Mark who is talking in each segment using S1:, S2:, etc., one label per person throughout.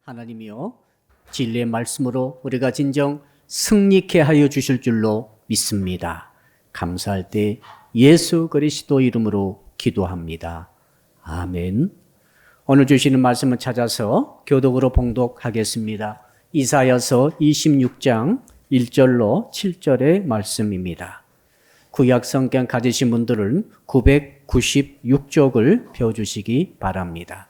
S1: 하나님이여 진리의 말씀으로 우리가 진정 승리케 하여 주실 줄로 믿습니다. 감사할 때 예수 그리스도 이름으로 기도합니다. 아멘. 오늘 주시는 말씀을 찾아서 교독으로 봉독하겠습니다. 이사야서 26장 1절로 7절의 말씀입니다. 구약 성경 가지신 분들은 996쪽을 펴주시기 바랍니다.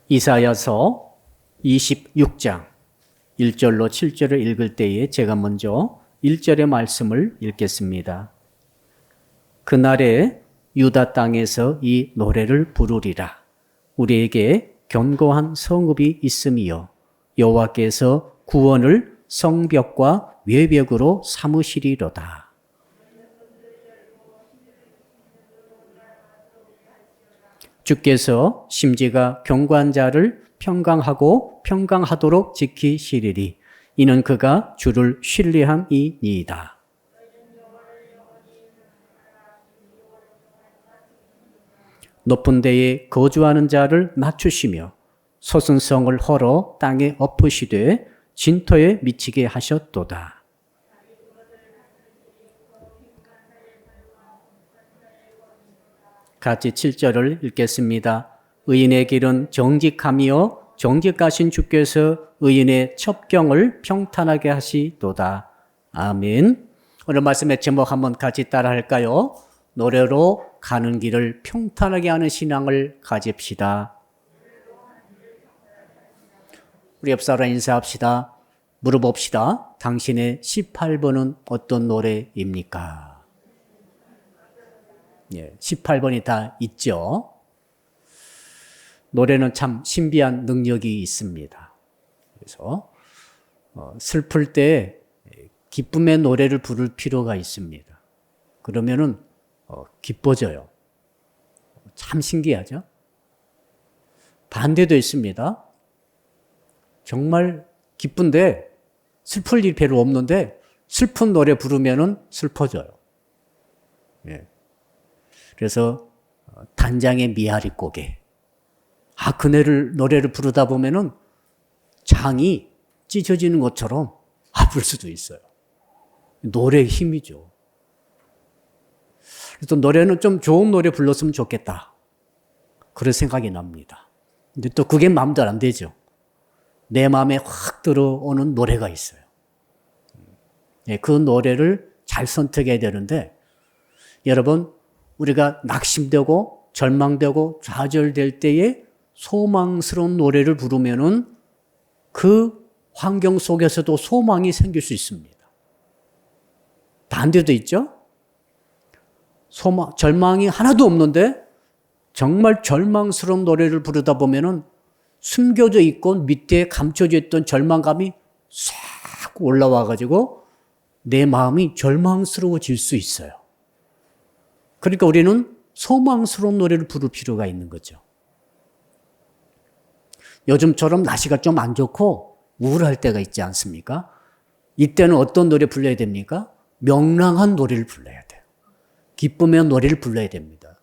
S1: 이사야서 26장 1절로 7절을 읽을 때에 제가 먼저 1절의 말씀을 읽겠습니다. 그날에 유다 땅에서 이 노래를 부르리라. 우리에게 견고한 성읍이 있음이요 여호와께서 구원을 성벽과 외벽으로 삼으시리로다. 주께서 심지가 견고한 자를 평강하고 평강하도록 지키시리니 이는 그가 주를 신뢰함이니이다. 높은 데에 거주하는 자를 낮추시며 솟은 성을 헐어 땅에 엎으시되 진토에 미치게 하셨도다. 같이 7절을 읽겠습니다. 의인의 길은 정직함이요 정직하신 주께서 의인의 첩경을 평탄하게 하시도다. 아멘. 오늘 말씀의 제목 한번 같이 따라 할까요? 노래로 가는 길을 평탄하게 하는 신앙을 가집시다. 우리 옆 사람 인사합시다. 물어봅시다. 당신의 18번은 어떤 노래입니까? 18번이 다 있죠. 노래는 참 신비한 능력이 있습니다. 그래서 슬플 때 기쁨의 노래를 부를 필요가 있습니다. 그러면은 기뻐져요. 참 신기하죠? 반대도 있습니다. 정말 기쁜데 슬플 일이 별로 없는데 슬픈 노래 부르면은 슬퍼져요. 그래서 단장의 미아리 고개. 노래를 부르다 보면은 장이 찢어지는 것처럼 아플 수도 있어요. 노래의 힘이죠. 그래서 노래는 좀 좋은 노래 불렀으면 좋겠다. 그런 생각이 납니다. 근데 또 그게 마음대로 안 되죠. 내 마음에 확 들어오는 노래가 있어요. 그 노래를 잘 선택해야 되는데 여러분 우리가 낙심되고 절망되고 좌절될 때에 소망스러운 노래를 부르면은 그 환경 속에서도 소망이 생길 수 있습니다. 반대도 있죠? 절망이 하나도 없는데 정말 절망스러운 노래를 부르다 보면은 숨겨져 있고 밑에 감춰져 있던 절망감이 싹 올라와가지고 내 마음이 절망스러워질 수 있어요. 그러니까 우리는 소망스러운 노래를 부를 필요가 있는 거죠. 요즘처럼 날씨가 좀 안 좋고 우울할 때가 있지 않습니까? 이때는 어떤 노래 불러야 됩니까? 명랑한 노래를 불러야 돼요. 기쁨의 노래를 불러야 됩니다.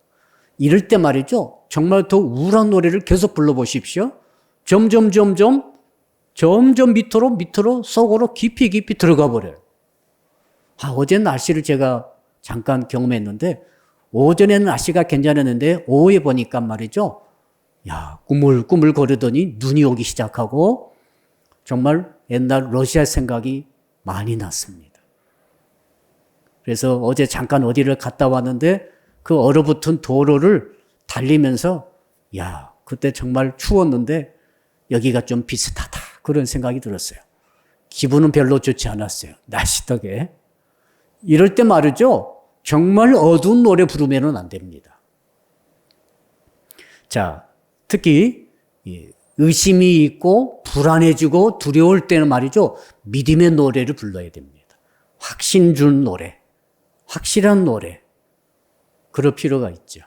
S1: 이럴 때 말이죠. 정말 더 우울한 노래를 계속 불러보십시오. 점점 밑으로 속으로 깊이 들어가 버려요. 어제 날씨를 제가 잠깐 경험했는데 오전에는 날씨가 괜찮았는데 오후에 보니까 말이죠. 꾸물꾸물 거리더니 눈이 오기 시작하고 정말 옛날 러시아 생각이 많이 났습니다. 그래서 어제 잠깐 어디를 갔다 왔는데 그 얼어붙은 도로를 달리면서 그때 정말 추웠는데 여기가 좀 비슷하다. 그런 생각이 들었어요. 기분은 별로 좋지 않았어요. 날씨 덕에. 이럴 때 말이죠. 정말 어두운 노래 부르면 안 됩니다. 자, 특히 의심이 있고 불안해지고 두려울 때는 말이죠. 믿음의 노래를 불러야 됩니다. 확신 준 노래, 확실한 노래. 그럴 필요가 있죠.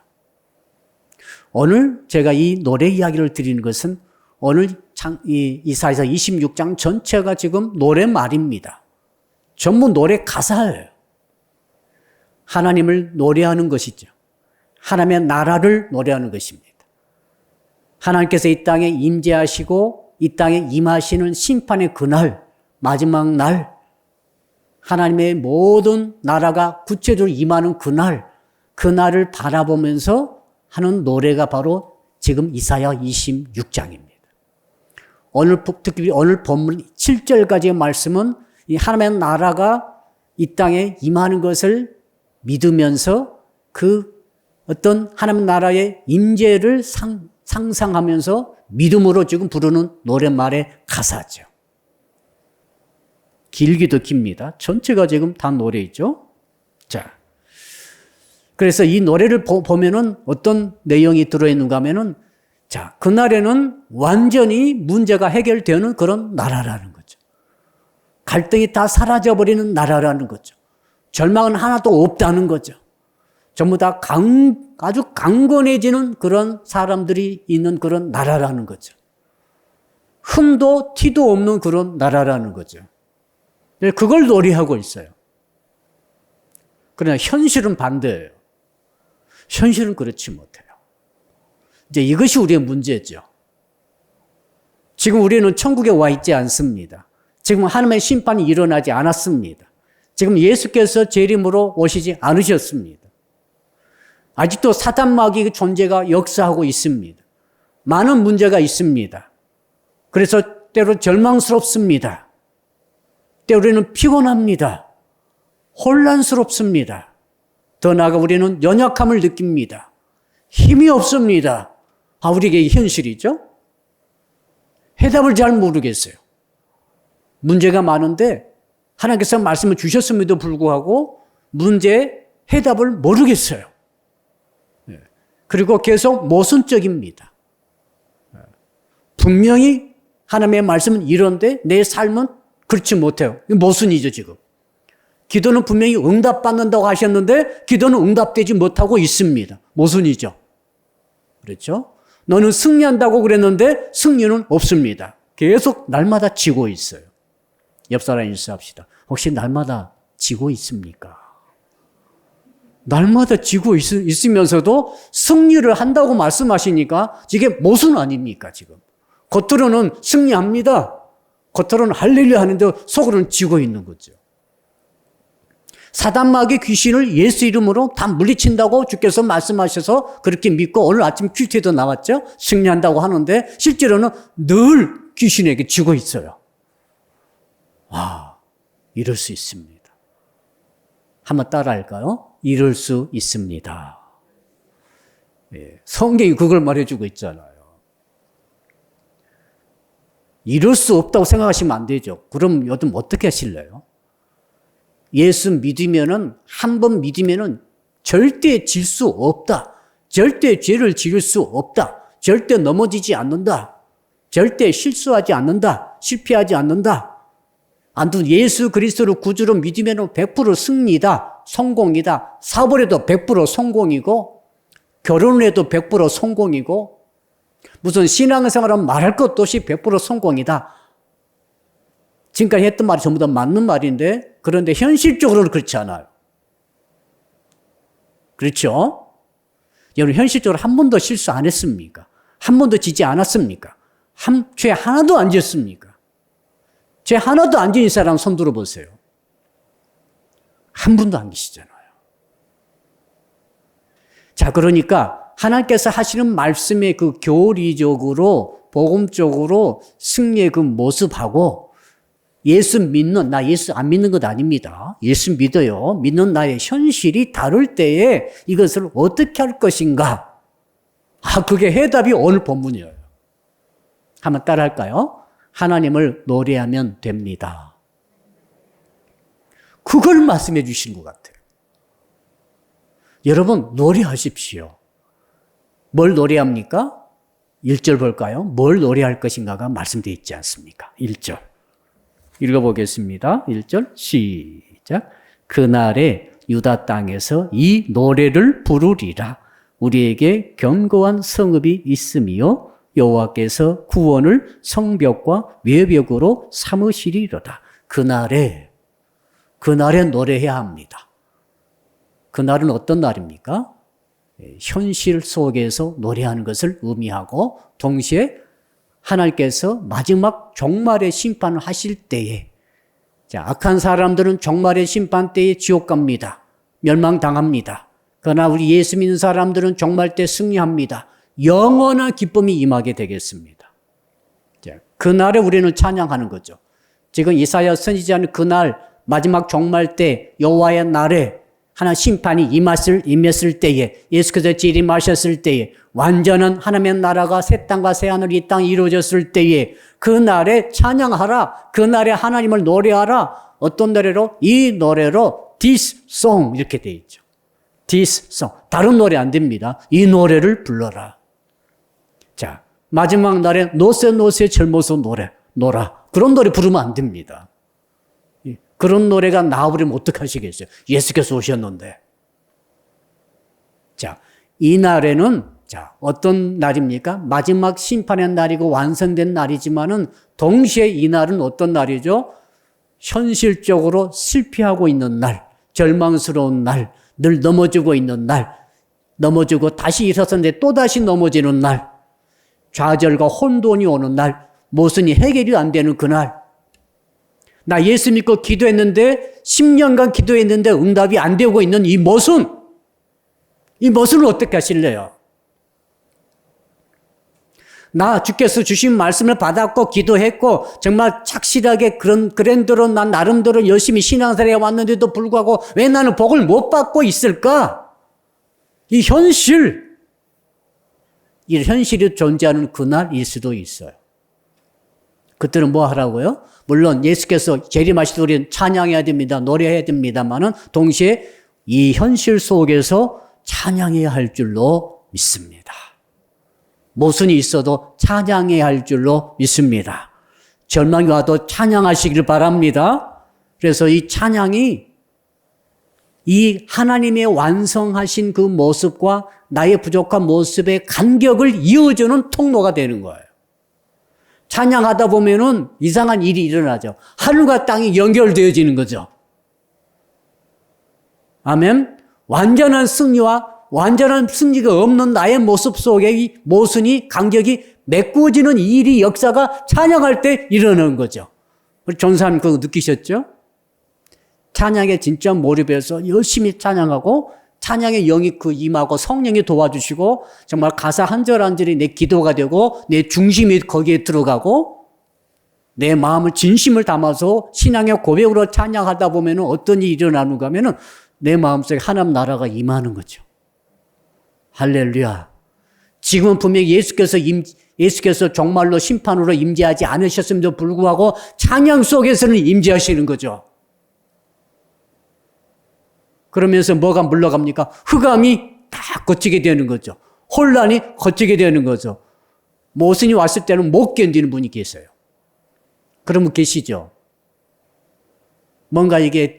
S1: 오늘 제가 이 노래 이야기를 드리는 것은 오늘 이사야서 26장 전체가 지금 노래말입니다. 전부 노래 가사예요. 하나님을 노래하는 것이죠. 하나님의 나라를 노래하는 것입니다. 하나님께서 이 땅에 임재하시고 이 땅에 임하시는 심판의 그날, 마지막 날, 하나님의 모든 나라가 구체적으로 임하는 그날을 바라보면서 하는 노래가 바로 지금 이사야 26장입니다. 특히 오늘 본문 7절까지의 말씀은 이 하나님의 나라가 이 땅에 임하는 것을 믿으면서 그 어떤 하나님 나라의 임재를 상상하면서 믿음으로 지금 부르는 노랫말의 가사죠. 길기도 깁니다. 전체가 지금 다 노래이죠. 자, 그래서 이 노래를 보면은 어떤 내용이 들어있는가 하면은, 자, 그날에는 완전히 문제가 해결되는 그런 나라라는 거죠. 갈등이 다 사라져버리는 나라라는 거죠. 절망은 하나도 없다는 거죠. 전부 다 아주 강건해지는 그런 사람들이 있는 그런 나라라는 거죠. 흠도 티도 없는 그런 나라라는 거죠. 그걸 노래하고 있어요. 그러나 현실은 반대예요. 현실은 그렇지 못해요. 이제 이것이 우리의 문제죠. 지금 우리는 천국에 와 있지 않습니다. 지금 하나님의 심판이 일어나지 않았습니다. 지금 예수께서 재림으로 오시지 않으셨습니다. 아직도 사단 마귀의 존재가 역사하고 있습니다. 많은 문제가 있습니다. 그래서 때로 절망스럽습니다. 때로는 피곤합니다. 혼란스럽습니다. 더 나아가 우리는 연약함을 느낍니다. 힘이 없습니다. 우리에게 현실이죠. 해답을 잘 모르겠어요. 문제가 많은데 하나님께서 말씀을 주셨음에도 불구하고 문제의 해답을 모르겠어요. 그리고 계속 모순적입니다. 분명히 하나님의 말씀은 이런데 내 삶은 그렇지 못해요. 모순이죠, 지금. 기도는 분명히 응답받는다고 하셨는데 기도는 응답되지 못하고 있습니다. 모순이죠. 그렇죠? 너는 승리한다고 그랬는데 승리는 없습니다. 계속 날마다 지고 있어요. 옆 사람 인사합시다. 혹시 날마다 지고 있습니까? 날마다 지고 있으면서도 승리를 한다고 말씀하시니까 이게 모순 아닙니까, 지금? 겉으로는 승리합니다. 겉으로는 할렐루야 하는데 속으로는 지고 있는 거죠. 사단 마귀 귀신을 예수 이름으로 다 물리친다고 주께서 말씀하셔서 그렇게 믿고 오늘 아침 큐티에도 나왔죠? 승리한다고 하는데 실제로는 늘 귀신에게 지고 있어요. 와, 이럴 수 있습니다. 한번 따라할까요? 이럴 수 있습니다. 예, 성경이 그걸 말해주고 있잖아요. 이럴 수 없다고 생각하시면 안 되죠. 그럼 요즘 어떻게 하실래요? 예수 믿으면은, 한 번 믿으면은 절대 질 수 없다. 절대 죄를 지을 수 없다. 절대 넘어지지 않는다. 절대 실수하지 않는다. 실패하지 않는다. 아무튼 예수 그리스도를 구주로 믿으면 100% 승리다. 성공이다. 사업을 해도 100% 성공이고 결혼을 해도 100% 성공이고 무슨 신앙생활은 말할 것도 없이 100% 성공이다. 지금까지 했던 말이 전부 다 맞는 말인데 그런데 현실적으로는 그렇지 않아요. 그렇죠? 여러분 현실적으로 한 번도 실수 안 했습니까? 한 번도 지지 않았습니까? 죄 하나도 안 지었습니까? 죄 하나도 안 지은 사람 손 들어보세요. 한 분도 안 계시잖아요. 자, 그러니까 하나님께서 하시는 말씀의 그 교리적으로 복음적으로 승리의 그 모습하고 예수 믿는, 나 예수 안 믿는 것 아닙니다. 예수 믿어요. 믿는 나의 현실이 다를 때에 이것을 어떻게 할 것인가? 그게 해답이 오늘 본문이에요. 한번 따라할까요? 하나님을 노래하면 됩니다. 그걸 말씀해 주신 것 같아요. 여러분, 노래하십시오. 뭘 노래합니까? 1절 볼까요? 뭘 노래할 것인가가 말씀되어 있지 않습니까? 1절. 읽어보겠습니다. 1절 시작. 그날에 유다 땅에서 이 노래를 부르리라. 우리에게 견고한 성읍이 있으며 여호와께서 구원을 성벽과 외벽으로 삼으시리로다. 그날에 노래해야 합니다. 그날은 어떤 날입니까? 현실 속에서 노래하는 것을 의미하고 동시에 하나님께서 마지막 종말의 심판을 하실 때에 자, 악한 사람들은 종말의 심판 때에 지옥 갑니다. 멸망당합니다. 그러나 우리 예수 믿는 사람들은 종말 때 승리합니다. 영원한 기쁨이 임하게 되겠습니다. 자, 그날에 우리는 찬양하는 거죠. 지금 이사야 선지자는 그날 마지막 종말 때 여호와의 날에 하나님 심판이 임했을 때에 예수께서 재림하셨을 때에 완전한 하나님의 나라가 새 땅과 새 하늘 이 땅이 이루어졌을 때에 그 날에 찬양하라. 그 날에 하나님을 노래하라. 어떤 노래로? 이 노래로 This song 이렇게 돼 있죠. This song. 다른 노래 안 됩니다. 이 노래를 불러라. 자, 마지막 날에 노새 젊어서 노라. 그런 노래 부르면 안 됩니다. 그런 노래가 나와버리면 어떡하시겠어요? 예수께서 오셨는데. 자, 이 날에는 자, 어떤 날입니까? 마지막 심판의 날이고 완성된 날이지만은 동시에 이 날은 어떤 날이죠? 현실적으로 실패하고 있는 날, 절망스러운 날, 늘 넘어지고 있는 날, 넘어지고 다시 일어섰는데 또다시 넘어지는 날, 좌절과 혼돈이 오는 날, 모순이 해결이 안 되는 그날. 나 예수 믿고 기도했는데 10년간 기도했는데 응답이 안 되고 있는 이 모순을 어떻게 하실래요? 나 주께서 주신 말씀을 받았고 기도했고 정말 착실하게 그랜대로 난 나름대로 열심히 신앙생활에 왔는데도 불구하고 왜 나는 복을 못 받고 있을까? 이 현실이 존재하는 그날일 수도 있어요. 그때는 뭐 하라고요? 물론 예수께서 재림하실 때 우리는 찬양해야 됩니다. 노래해야 됩니다만은 동시에 이 현실 속에서 찬양해야 할 줄로 믿습니다. 모순이 있어도 찬양해야 할 줄로 믿습니다. 절망이 와도 찬양하시길 바랍니다. 그래서 이 찬양이 이 하나님의 완성하신 그 모습과 나의 부족한 모습의 간격을 이어주는 통로가 되는 거예요. 찬양하다 보면은 이상한 일이 일어나죠. 하늘과 땅이 연결되어지는 거죠. 아멘. 완전한 승리가 없는 나의 모습 속에 이 모순이 간격이 메꿔지는 일이 역사가 찬양할 때 일어나는 거죠. 우리 전사님 그거 느끼셨죠? 찬양에 진짜 몰입해서 열심히 찬양하고 찬양의 영이 임하고 성령이 도와주시고 정말 가사 한 절 한 절이 내 기도가 되고 내 중심이 거기에 들어가고 내 마음을 진심을 담아서 신앙의 고백으로 찬양하다 보면 어떤 일이 일어나는가 하면은 내 마음속에 하나님 나라가 임하는 거죠. 할렐루야. 지금은 분명히 예수께서 정말로 심판으로 임재하지 않으셨음에도 불구하고 찬양 속에서는 임재하시는 거죠. 그러면서 뭐가 물러갑니까? 흑암이 다 거치게 되는 거죠. 혼란이 거치게 되는 거죠. 모순이 왔을 때는 못 견디는 분이 계세요. 그러면 계시죠. 뭔가 이게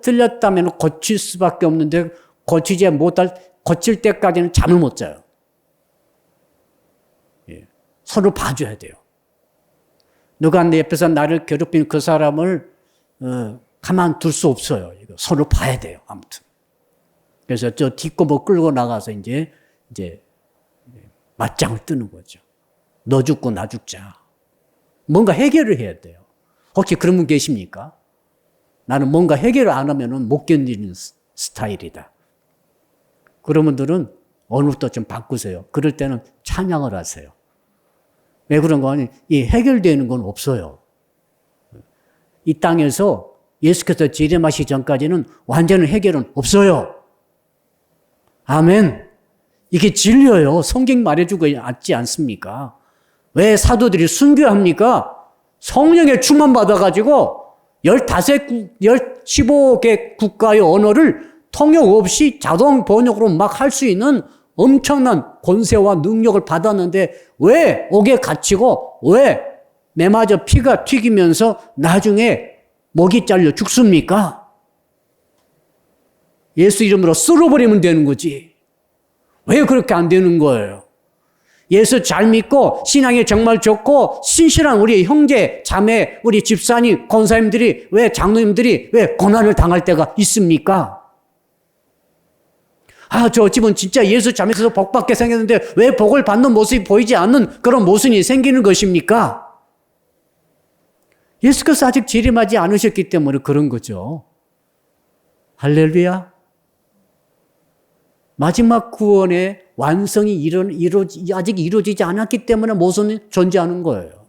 S1: 틀렸다면 고칠 수밖에 없는데 고칠 때까지는 잠을 못 자요. 예. 서로 봐줘야 돼요. 누가 내 옆에서 나를 괴롭히는 그 사람을 가만 둘 수 없어요. 이거 서로 봐야 돼요. 아무튼. 그래서 저 뒷고버 끌고 나가서 이제 맞짱을 뜨는 거죠. 너 죽고 나 죽자. 뭔가 해결을 해야 돼요. 혹시 그런 분 계십니까? 나는 뭔가 해결을 안 하면은 못 견디는 스타일이다. 그런 분들은 오늘부터 좀 바꾸세요. 그럴 때는 찬양을 하세요. 왜 그런 거 아니? 이 해결되는 건 없어요. 이 땅에서 예수께서 재림하시기 전까지는 완전한 해결은 없어요. 아멘. 이게 진리예요. 성경 말해주고 있지 않습니까? 왜 사도들이 순교합니까? 성령의 충만 받아가지고 15개 국가의 언어를 통역 없이 자동 번역으로 막 할 수 있는 엄청난 권세와 능력을 받았는데 왜 옥에 갇히고 왜 매맞아 피가 튀기면서 나중에 목이 잘려 죽습니까? 예수 이름으로 쓸어버리면 되는 거지. 왜 그렇게 안 되는 거예요? 예수 잘 믿고 신앙이 정말 좋고 신실한 우리 형제, 자매, 우리 집사님, 권사님들이 왜 장로님들이 왜 고난을 당할 때가 있습니까? 아, 저 집은 진짜 예수 자매에서 복받게 생겼는데 왜 복을 받는 모습이 보이지 않는 그런 모순이 생기는 것입니까? 예수께서 아직 재림하지 않으셨기 때문에 그런 거죠. 할렐루야. 마지막 구원의 완성이 아직 이루어지지 않았기 때문에 모순이 존재하는 거예요.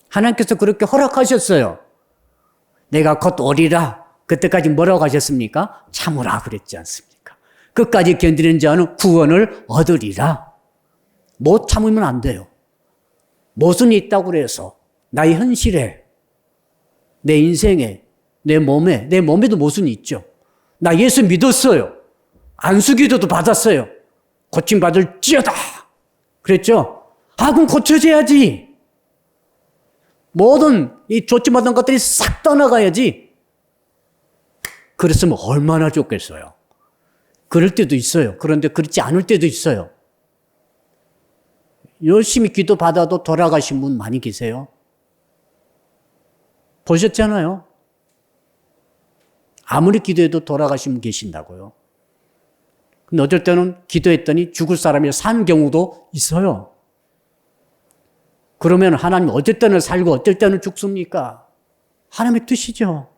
S1: 하나님께서 그렇게 허락하셨어요. 내가 곧 오리라. 그때까지 뭐라고 하셨습니까? 참으라 그랬지 않습니까? 끝까지 견디는 자는 구원을 얻으리라. 못 참으면 안 돼요. 모순이 있다고 그래서 나의 현실에, 내 인생에, 내 몸에도 모순이 있죠. 나 예수 믿었어요. 안수기도도 받았어요. 고침받을지어다. 그랬죠? 아, 그럼 고쳐져야지. 모든 이 조치받은 것들이 싹 떠나가야지. 그랬으면 얼마나 좋겠어요. 그럴 때도 있어요. 그런데 그렇지 않을 때도 있어요. 열심히 기도 받아도 돌아가신 분 많이 계세요. 보셨잖아요. 아무리 기도해도 돌아가신 분 계신다고요. 근데 어쩔 때는 기도했더니 죽을 사람이 산 경우도 있어요. 그러면 하나님 어쩔 때는 살고 어쩔 때는 죽습니까? 하나님의 뜻이죠.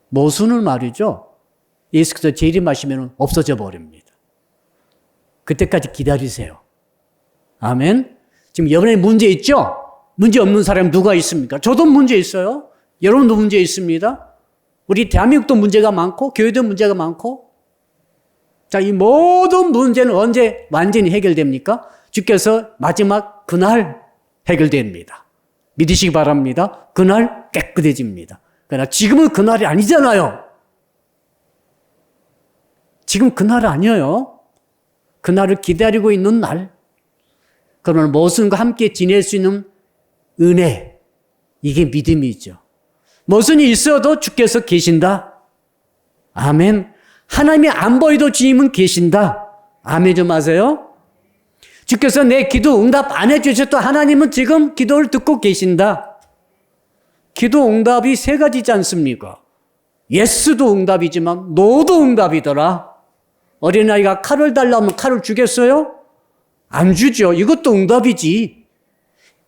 S1: 모순은 말이죠. 예수께서 재림하시면 없어져 버립니다. 그때까지 기다리세요. 아멘. 지금 여러분의 문제 있죠? 문제 없는 사람 누가 있습니까? 저도 문제 있어요. 여러분도 문제 있습니다. 우리 대한민국도 문제가 많고 교회도 문제가 많고. 자, 이 모든 문제는 언제 완전히 해결됩니까? 주께서 마지막 그날 해결됩니다. 믿으시기 바랍니다. 그날 깨끗해집니다. 그러나 지금은 그날이 아니잖아요. 지금 그날 아니에요. 그날을 기다리고 있는 날. 그러나 모순과 함께 지낼 수 있는 은혜. 이게 믿음이죠. 모순이 있어도 주께서 계신다. 아멘. 하나님이 안 보이도 주님은 계신다. 아멘 좀 하세요. 주께서 내 기도 응답 안 해주셔도 하나님은 지금 기도를 듣고 계신다. 기도 응답이 세 가지지 않습니까? 예스도 응답이지만 노도 응답이더라. 어린아이가 칼을 달라면 칼을 주겠어요? 안 주죠. 이것도 응답이지.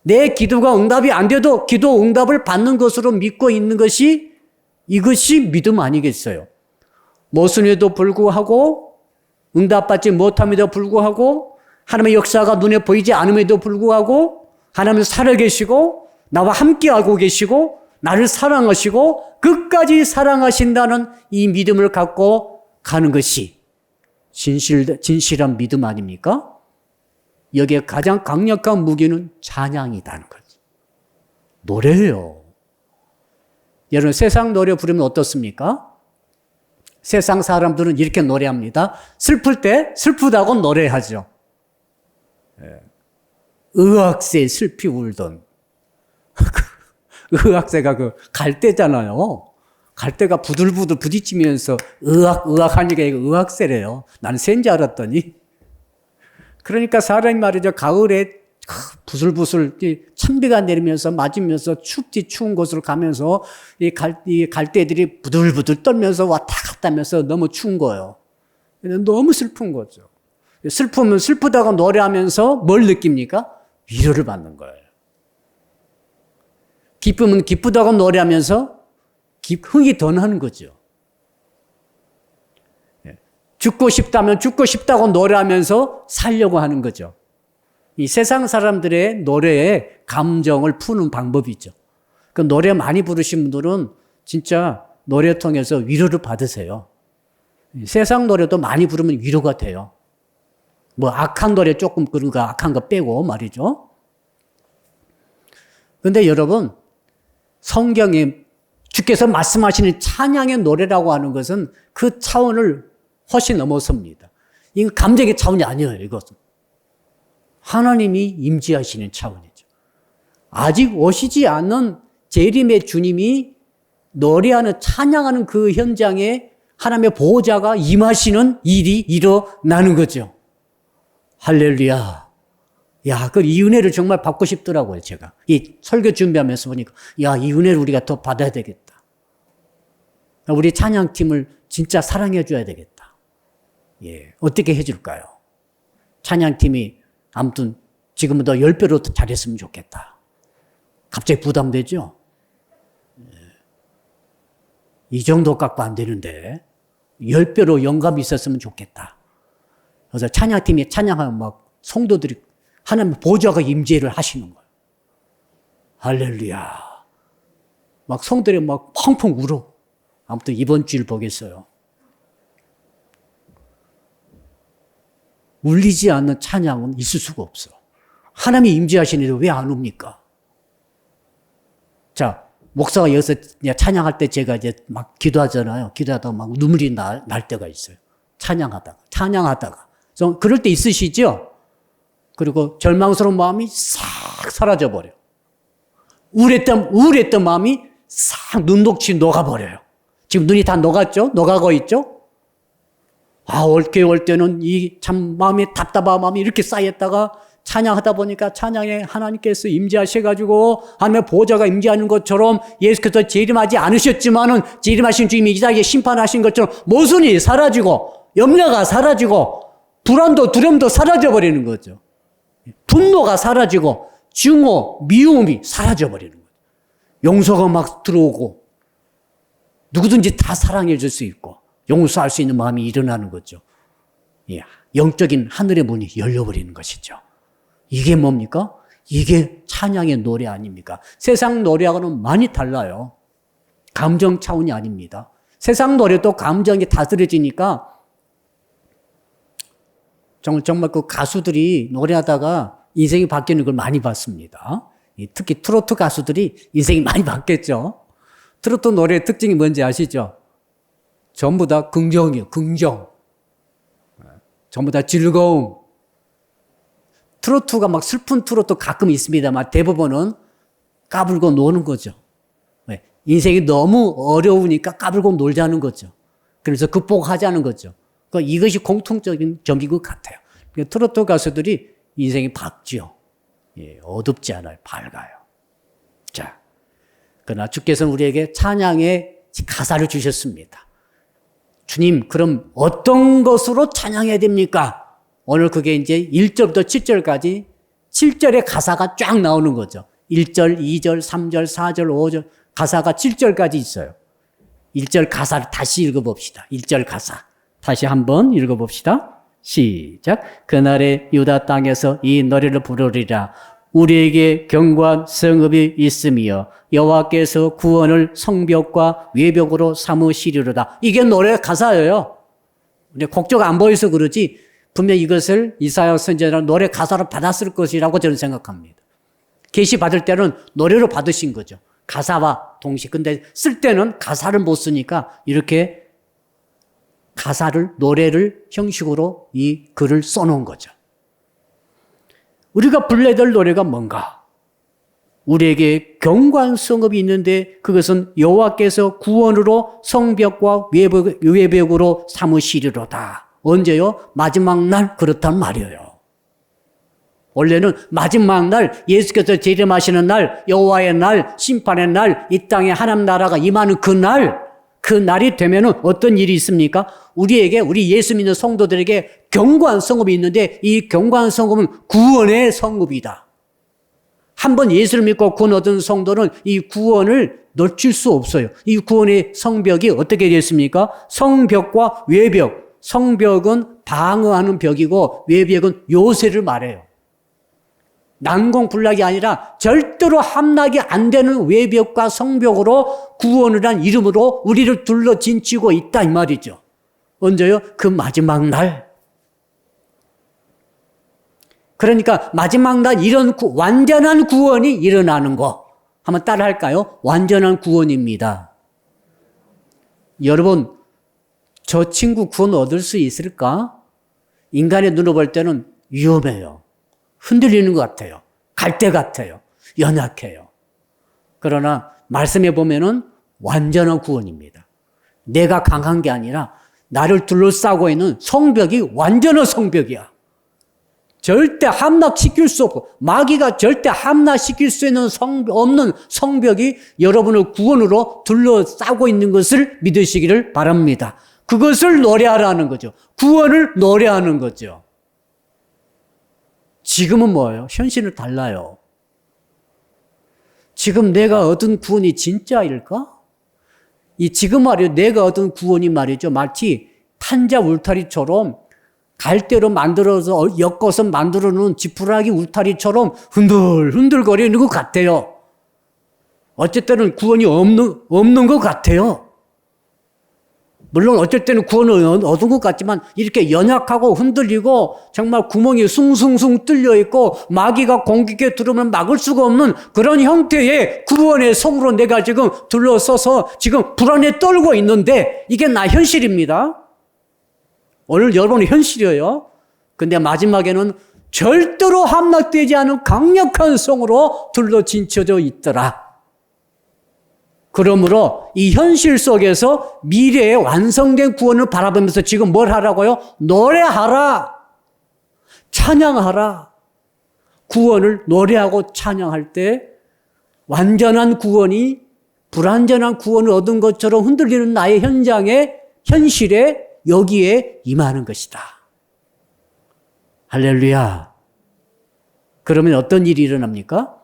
S1: 내 기도가 응답이 안 돼도 기도 응답을 받는 것으로 믿고 있는 것이 이것이 믿음 아니겠어요? 모순에도 불구하고 응답받지 못함에도 불구하고 하나님의 역사가 눈에 보이지 않음에도 불구하고 하나님은 살아계시고 나와 함께하고 계시고 나를 사랑하시고 끝까지 사랑하신다는 이 믿음을 갖고 가는 것이 진실한 믿음 아닙니까? 여기에 가장 강력한 무기는 찬양이라는 거죠. 노래예요. 여러분 세상 노래 부르면 어떻습니까? 세상 사람들은 이렇게 노래합니다. 슬플 때 슬프다고 노래하죠. 의학새 슬피 울던 의학새가 그 갈대잖아요. 갈대가 부들부들 부딪히면서 의학 하니까 이거 의학새래요. 나는 새인 줄 알았더니. 그러니까 사람이 말이죠. 가을에 부슬부슬 찬비가 내리면서 맞으면서 추운 곳으로 가면서 이 갈대들이 부들부들 떨면서 왔다 갔다 하면서 너무 추운 거예요. 너무 슬픈 거죠. 슬프면 슬프다고 노래하면서 뭘 느낍니까? 위로를 받는 거예요. 기쁘면 기쁘다고 노래하면서 흥이 더 나는 거죠. 죽고 싶다면 죽고 싶다고 노래하면서 살려고 하는 거죠. 이 세상 사람들의 노래에 감정을 푸는 방법이죠. 그 노래 많이 부르신 분들은 진짜 노래 통해서 위로를 받으세요. 세상 노래도 많이 부르면 위로가 돼요. 뭐 악한 노래 조금 그런가 악한 거 빼고 말이죠. 그런데 여러분 성경에 주께서 말씀하시는 찬양의 노래라고 하는 것은 그 차원을 훨씬 넘어섭니다. 이건 감정의 차원이 아니에요. 이것은 하나님이 임재하시는 차원이죠. 아직 오시지 않는 재림의 주님이 노래하는 찬양하는 그 현장에 하나님의 보호자가 임하시는 일이 일어나는 거죠. 할렐루야. 야, 이 은혜를 정말 받고 싶더라고요, 제가. 이 설교 준비하면서 보니까, 야, 이 은혜를 우리가 더 받아야 되겠다. 우리 찬양팀을 진짜 사랑해 줘야 되겠다. 예, 어떻게 해줄까요? 찬양팀이 아무튼 지금보다 10배로 더 잘했으면 좋겠다. 갑자기 부담되죠? 예. 이 정도 갖고 안 되는데 10배로 영감이 있었으면 좋겠다. 그래서 찬양팀이 찬양하면 막 성도들이 하나님 보좌가 임재를 하시는 거예요. 할렐루야. 막 성들이 막 펑펑 울어. 아무튼 이번 주일 보겠어요. 울리지 않는 찬양은 있을 수가 없어. 하나님이 임재하시는데 왜 안 옵니까? 자, 목사가 여기서 찬양할 때 제가 이제 막 기도하잖아요. 기도하다가 막 눈물이 날 때가 있어요. 찬양하다가. 그럴 때 있으시죠? 그리고 절망스러운 마음이 싹 사라져버려요. 우울했던 마음이 싹 눈독치 녹아버려요. 지금 눈이 다 녹았죠? 녹아고 있죠? 올게 올 때는 이 참 마음이 답답한 마음이 이렇게 쌓였다가 찬양하다 보니까 찬양에 하나님께서 임재하셔가지고 하나님의 보좌가 임재하는 것처럼 예수께서 재림하지 않으셨지만은 재림하신 주님이 이 자리에 심판하신 것처럼 모순이 사라지고 염려가 사라지고 불안도 두려움도 사라져버리는 거죠. 분노가 사라지고 증오, 미움이 사라져버리는 거죠. 용서가 막 들어오고 누구든지 다 사랑해 줄 수 있고 용서할 수 있는 마음이 일어나는 거죠. 예, 영적인 하늘의 문이 열려버리는 것이죠. 이게 뭡니까? 이게 찬양의 노래 아닙니까? 세상 노래하고는 많이 달라요. 감정 차원이 아닙니다. 세상 노래도 감정이 다스려지니까 정말 그 가수들이 노래하다가 인생이 바뀌는 걸 많이 봤습니다. 특히 트로트 가수들이 인생이 많이 바뀌었죠. 트로트 노래의 특징이 뭔지 아시죠? 전부 다 긍정이에요. 긍정. 전부 다 즐거움. 트로트가 막 슬픈 트로트 가끔 있습니다만 대부분은 까불고 노는 거죠. 인생이 너무 어려우니까 까불고 놀자는 거죠. 그래서 극복하자는 거죠. 이것이 공통적인 점인 것 같아요. 트로트 가수들이 인생이 밝죠. 예, 어둡지 않아요. 밝아요. 자, 그러나 주께서는 우리에게 찬양의 가사를 주셨습니다. 주님, 그럼 어떤 것으로 찬양해야 됩니까? 오늘 그게 이제 1절부터 7절까지 7절의 가사가 쫙 나오는 거죠. 1절, 2절, 3절, 4절, 5절 가사가 7절까지 있어요. 1절 가사를 다시 읽어봅시다. 1절 가사. 다시 한번 읽어봅시다. 시작. 그날에 유다 땅에서 이 노래를 부르리라. 우리에게 견고한 성읍이 있으며 여호와께서 구원을 성벽과 외벽으로 삼으시리로다. 이게 노래 가사예요. 근데 곡조가 안 보여서 그러지 분명히 이것을 이사야 선지자는 노래 가사로 받았을 것이라고 저는 생각합니다. 계시 받을 때는 노래로 받으신 거죠. 가사와 동시에. 근데 쓸 때는 가사를 못 쓰니까 이렇게 가사를 노래를 형식으로 이 글을 써놓은 거죠. 우리가 불러야 될 노래가 뭔가? 우리에게 견고한 성읍이 있는데 그것은 여호와께서 구원으로 성벽과 외벽으로 삼으시리로다. 언제요? 마지막 날 그렇단 말이에요. 원래는 마지막 날 예수께서 재림하시는 날 여호와의 날 심판의 날 이 땅에 하나님 나라가 임하는 그 날이 되면은 어떤 일이 있습니까? 우리 예수 믿는 성도들에게 견고한 성읍이 있는데 이 견고한 성읍은 구원의 성읍이다. 한번 예수를 믿고 구원 얻은 성도는 이 구원을 놓칠 수 없어요. 이 구원의 성벽이 어떻게 됐습니까? 성벽과 외벽. 성벽은 방어하는 벽이고 외벽은 요새를 말해요. 난공불락이 아니라 절대로 함락이 안 되는 외벽과 성벽으로 구원을 한 이름으로 우리를 둘러 진치고 있다 이 말이죠. 언제요? 그 마지막 날. 그러니까 마지막 날 이런 완전한 구원이 일어나는 거. 한번 따라 할까요? 완전한 구원입니다. 여러분, 저 친구 구원 얻을 수 있을까? 인간의 눈으로 볼 때는 위험해요. 흔들리는 것 같아요. 갈대 같아요. 연약해요. 그러나 말씀해 보면은 완전한 구원입니다. 내가 강한 게 아니라 나를 둘러싸고 있는 성벽이 완전한 성벽이야. 절대 함락시킬 수 없고 마귀가 절대 함락시킬 수 있는 없는 성벽이 여러분을 구원으로 둘러싸고 있는 것을 믿으시기를 바랍니다. 그것을 노래하라는 거죠. 구원을 노래하는 거죠. 지금은 뭐예요? 현실은 달라요. 지금 내가 얻은 구원이 진짜일까? 지금 말이요. 내가 얻은 구원이 말이죠. 마치 탄자 울타리처럼 갈대로 만들어서 엮어서 만들어 놓은 지푸라기 울타리처럼 흔들거리는 것 같아요. 어쩔 때는 구원이 없는 것 같아요. 물론 어쩔 때는 구원을 얻은 것 같지만 이렇게 연약하고 흔들리고 정말 구멍이 숭숭숭 뚫려 있고 마귀가 공격에 들어오면 막을 수가 없는 그런 형태의 구원의 성으로 내가 지금 둘러서서 지금 불안에 떨고 있는데 이게 나 현실입니다. 오늘 여러분의 현실이에요. 근데 마지막에는 절대로 함락되지 않은 강력한 성으로 둘러진쳐져 있더라. 그러므로 이 현실 속에서 미래의 완성된 구원을 바라보면서 지금 뭘 하라고요? 노래하라. 찬양하라. 구원을 노래하고 찬양할 때 완전한 구원이 불완전한 구원을 얻은 것처럼 흔들리는 나의 현실에 여기에 임하는 것이다. 할렐루야. 그러면 어떤 일이 일어납니까?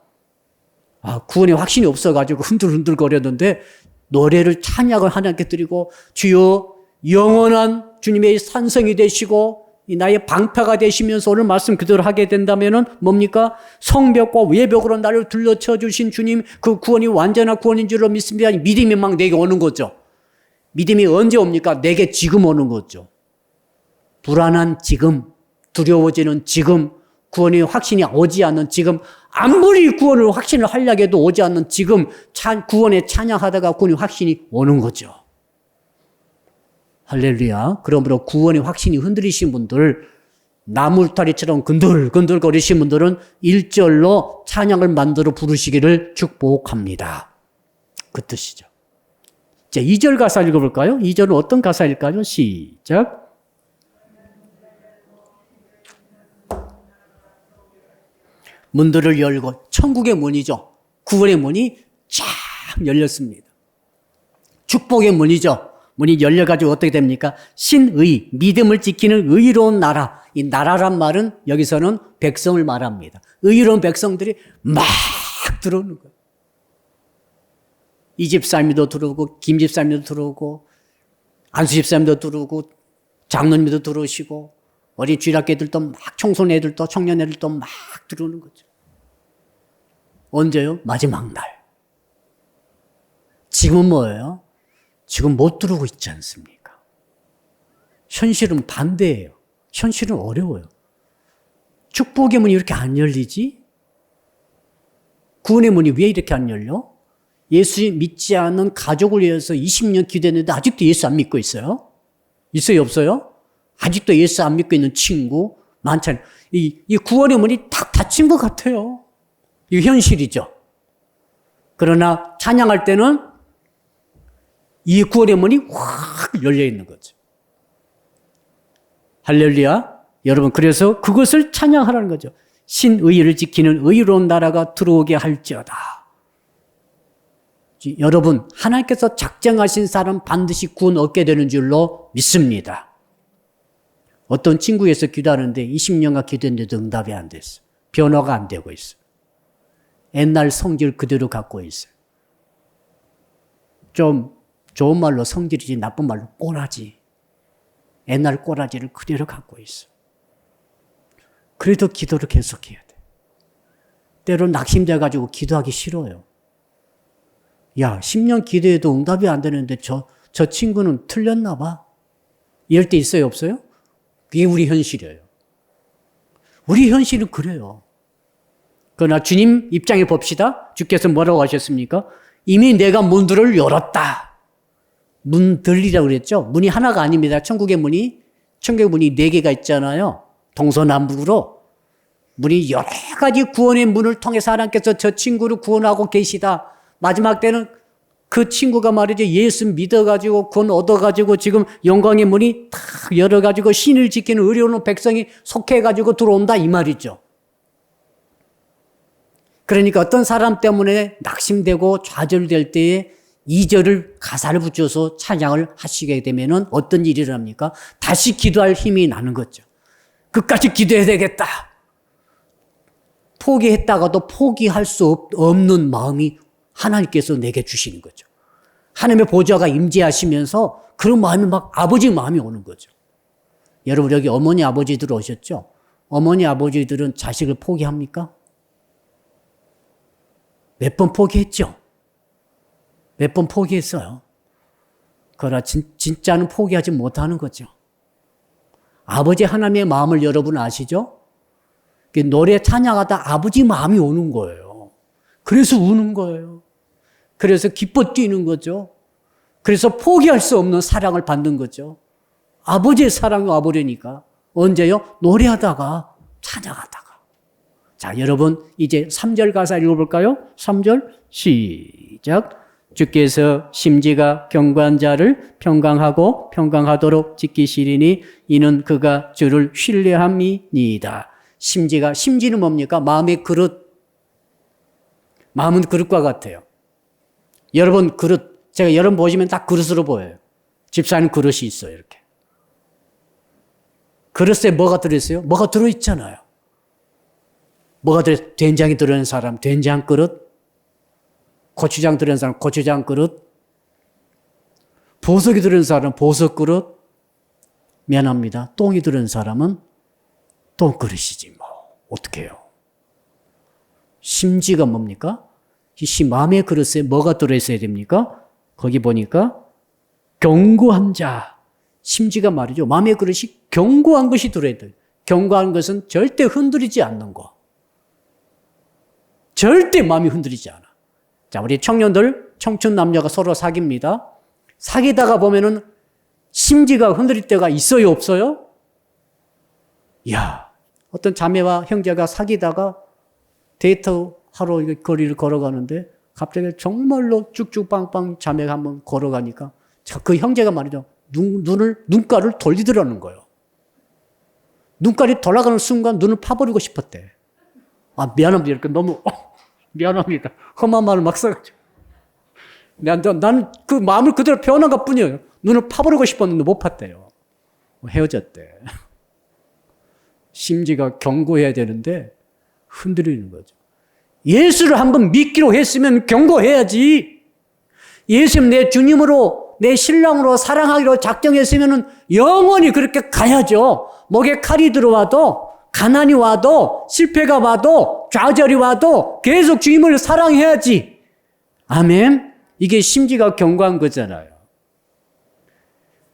S1: 구원의 확신이 없어가지고 흔들흔들거렸는데 노래를 찬양을 하나님께 드리고 주여 영원한 주님의 산성이 되시고 나의 방패가 되시면서 오늘 말씀 그대로 하게 된다면은 뭡니까? 성벽과 외벽으로 나를 둘러쳐 주신 주님 그 구원이 완전한 구원인 줄로 믿습니다. 믿음이 막 내게 오는 거죠. 믿음이 언제 옵니까? 내게 지금 오는 거죠. 불안한 지금, 두려워지는 지금, 구원의 확신이 오지 않는 지금, 아무리 구원을 확신을 하려고 해도 오지 않는 지금 구원에 찬양하다가 구원의 확신이 오는 거죠. 할렐루야. 그러므로 구원의 확신이 흔들리신 분들, 나물다리처럼 근들근들거리신 분들은 1절로 찬양을 만들어 부르시기를 축복합니다. 그 뜻이죠. 자, 2절 가사 읽어볼까요? 2절은 어떤 가사일까요? 시작. 문들을 열고 천국의 문이죠. 구원의 문이 쫙 열렸습니다. 축복의 문이죠. 문이 열려가지고 어떻게 됩니까? 신의, 믿음을 지키는 의로운 나라. 이 나라란 말은 여기서는 백성을 말합니다. 의로운 백성들이 막 들어오는 거예요. 이 집사님도 들어오고 김 집사님도 들어오고 안수 집사님도 들어오고 장로님도 들어오시고 어린 주일학교들도 막 청소년애들도 청년애들도 막 들어오는 거죠. 언제요? 마지막 날. 지금은 뭐예요? 지금 못 들어오고 있지 않습니까? 현실은 반대예요. 현실은 어려워요. 축복의 문이 이렇게 안 열리지? 구원의 문이 왜 이렇게 안 열려? 예수 믿지 않는 가족을 위해서 20년 기도했는데 아직도 예수 안 믿고 있어요? 있어요, 없어요? 아직도 예수 안 믿고 있는 친구 많잖아요. 이 구원의 문이 딱 닫힌 것 같아요. 이게 현실이죠. 그러나 찬양할 때는 이 구원의 문이 확 열려 있는 거죠. 할렐루야. 여러분, 그래서 그것을 찬양하라는 거죠. 신의를 지키는 의로운 나라가 들어오게 할지어다. 여러분, 하나님께서 작정하신 사람 반드시 구원 얻게 되는 줄로 믿습니다. 어떤 친구에서 기도하는데 20년간 기도했는데도 응답이 안 됐어요. 변화가 안 되고 있어요. 옛날 성질 그대로 갖고 있어요. 좀 좋은 말로 성질이지 나쁜 말로 꼬라지. 옛날 꼬라지를 그대로 갖고 있어요. 그래도 기도를 계속해야 돼. 때로 낙심돼가지고 기도하기 싫어요. 야, 10년 기도해도 응답이 안 되는데 저 친구는 틀렸나 봐. 이럴 때 있어요, 없어요? 그게 우리 현실이에요. 우리 현실은 그래요. 그러나 주님 입장에 봅시다. 주께서 뭐라고 하셨습니까? 이미 내가 문들을 열었다. 문들이라고 그랬죠? 문이 하나가 아닙니다. 천국의 문이 4개가 있잖아요. 동서남북으로. 문이 여러 가지 구원의 문을 통해서 하나님께서 저 친구를 구원하고 계시다. 마지막 때는 그 친구가 말이죠. 예수 믿어가지고 구원 얻어가지고 지금 영광의 문이 다 열어가지고 신을 지키는 의로운 백성이 속해가지고 들어온다 이 말이죠. 그러니까 어떤 사람 때문에 낙심되고 좌절될 때에 2절을 가사를 붙여서 찬양을 하시게 되면은 어떤 일이 일어납니까? 다시 기도할 힘이 나는 거죠. 끝까지 기도해야 되겠다. 포기했다가도 포기할 수 없는 마음이 하나님께서 내게 주시는 거죠. 하나님의 보좌가 임재하시면서 그런 마음이 막 아버지 마음이 오는 거죠. 여러분 여기 어머니 아버지들 오셨죠? 어머니 아버지들은 자식을 포기합니까? 몇 번 포기했죠? 몇 번 포기했어요. 그러나 진짜는 포기하지 못하는 거죠. 아버지 하나님의 마음을 여러분 아시죠? 노래 찬양하다 아버지 마음이 오는 거예요. 그래서 우는 거예요. 그래서 기뻐 뛰는 거죠. 그래서 포기할 수 없는 사랑을 받는 거죠. 아버지의 사랑이 와버리니까. 언제요? 노래하다가 찬양하다가. 자, 여러분 이제 3절 가사 읽어볼까요? 3절 시작. 주께서 심지가 견고한 자를 평강하고 평강하도록 지키시리니 이는 그가 주를 신뢰함이니이다. 심지는 뭡니까? 마음의 그릇. 마음은 그릇과 같아요. 여러분 그릇, 제가 여러분 보시면 딱 그릇으로 보여요. 집사님 그릇이 있어요, 이렇게. 그릇에 뭐가 들어있어요? 뭐가 들어있잖아요. 뭐가 들어있어요? 된장이 들어있는 사람, 된장 그릇. 고추장 들어있는 사람, 고추장 그릇. 보석이 들어있는 사람은 보석 그릇. 미안합니다. 똥이 들어있는 사람은 똥 그릇이지 뭐. 어떻게 해요? 심지가 뭡니까? 이 마음의 그릇에 뭐가 들어있어야 됩니까? 거기 보니까 견고한 자. 심지가 말이죠. 마음의 그릇이 견고한 것이 들어야 돼요. 견고한 것은 절대 흔들리지 않는 거. 절대 마음이 흔들리지 않아. 자, 우리 청년들, 청춘 남녀가 서로 사깁니다. 사귀다가 보면은 심지가 흔들릴 때가 있어요, 없어요? 이야, 어떤 자매와 형제가 사귀다가 데이트하러 거리를 걸어가는데 갑자기 정말로 쭉쭉빵빵 자매가 한번 걸어가니까 그 형제가 말이죠. 눈가를 돌리더라는 거예요. 눈깔이 돌아가는 순간 눈을 파버리고 싶었대. 아, 미안합니다. 이렇게 너무, 미안합니다. 험한 말을 막 써가지고. 나는 그 마음을 그대로 표현한 것 뿐이에요. 눈을 파버리고 싶었는데 못 팠대요. 헤어졌대. 심지가 견고해야 되는데 흔들리는 거죠. 예수를 한번 믿기로 했으면 견고해야지. 예수님 내 주님으로 내 신랑으로 사랑하기로 작정했으면 영원히 그렇게 가야죠. 목에 칼이 들어와도 가난이 와도 실패가 와도 좌절이 와도 계속 주님을 사랑해야지. 아멘. 이게 심지가 견고한 거잖아요.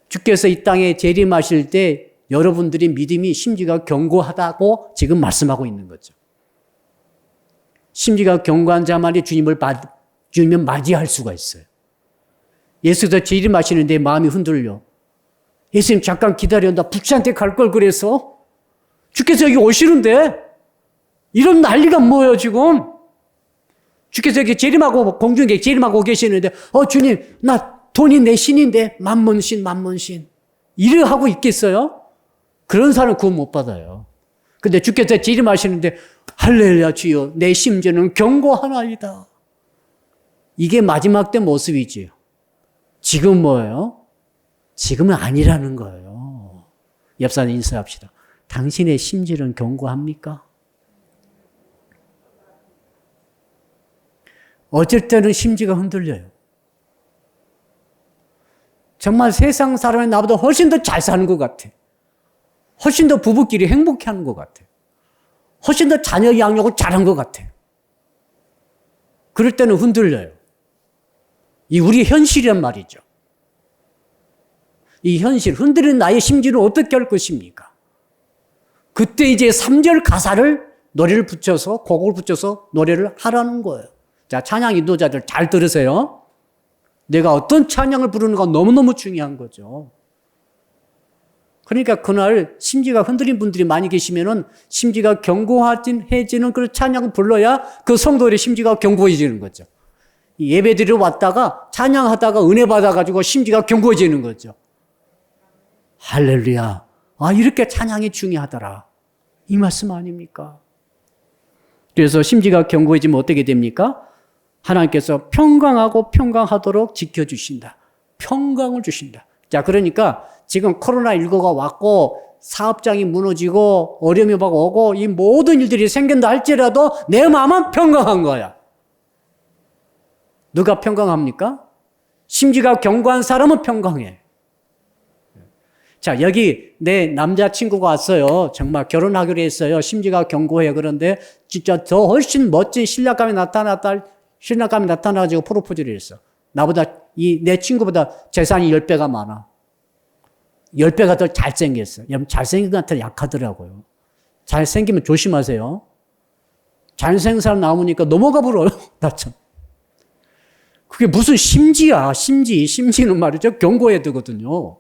S1: 주께서 이 땅에 재림하실 때 여러분들의 믿음이 심지가 견고하다고 지금 말씀하고 있는 거죠. 심지가 견고한 자만이 주님을 맞이할 수가 있어요. 예수도 재림하시는데 마음이 흔들려. 예수님 잠깐 기다려. 나 북한테 갈 걸 그래서. 주께서 여기 오시는데 이런 난리가 뭐예요 지금. 주께서 여기 재림하고 공중에 재림하고 계시는데 주님 나 돈이 내 신인데 만문신. 이래 하고 있겠어요? 그런 사람 구원 못 받아요. 근데 주께서 재림하시는데 할렐루야 주여 내 심지는 견고하나이다. 이게 마지막 때 모습이지요. 지금 뭐예요? 지금은 아니라는 거예요. 옆 사람 인사합시다. 당신의 심지는 견고합니까? 어쩔 때는 심지가 흔들려요. 정말 세상 사람이 나보다 훨씬 더 잘 사는 것 같아. 훨씬 더 부부끼리 행복해하는 것 같아. 훨씬 더 자녀 양육을 잘한 것 같아. 그럴 때는 흔들려요. 이 우리 현실이란 말이죠. 이 현실, 흔들리는 나의 심지를 어떻게 할 것입니까? 그때 이제 3절 가사를 노래를 붙여서, 곡을 붙여서 노래를 하라는 거예요. 자, 찬양 인도자들 잘 들으세요. 내가 어떤 찬양을 부르는가 너무너무 중요한 거죠. 그러니까 그날 심지가 흔들린 분들이 많이 계시면은 심지가 견고해지는 그런 찬양을 불러야 그 성도들의 심지가 견고해지는 거죠. 예배 드리러 왔다가 찬양하다가 은혜 받아가지고 심지가 견고해지는 거죠. 할렐루야. 아, 이렇게 찬양이 중요하더라. 이 말씀 아닙니까? 그래서 심지가 견고해지면 어떻게 됩니까? 하나님께서 평강하고 평강하도록 지켜주신다. 평강을 주신다. 자, 그러니까 지금 코로나19가 왔고 사업장이 무너지고 어려움이 오고 이 모든 일들이 생긴다 할지라도 내 마음은 평강한 거야. 누가 평강합니까? 심지가 견고한 사람은 평강해. 자, 여기 내 남자친구가 왔어요. 정말 결혼하기로 했어요. 심지가 견고해요. 그런데 진짜 더 훨씬 멋진 신랑감이 나타나가지고 프로포즈를 했어. 나보다, 내 친구보다 재산이 10배가 많아. 10배가 더 잘생겼어. 여러분, 잘생긴 것한테 약하더라고요. 잘생기면 조심하세요. 잘생긴 사람 나오니까 넘어가 버려요. 나 참. 그게 무슨 심지야. 심지는 말이죠. 견고해야 되거든요.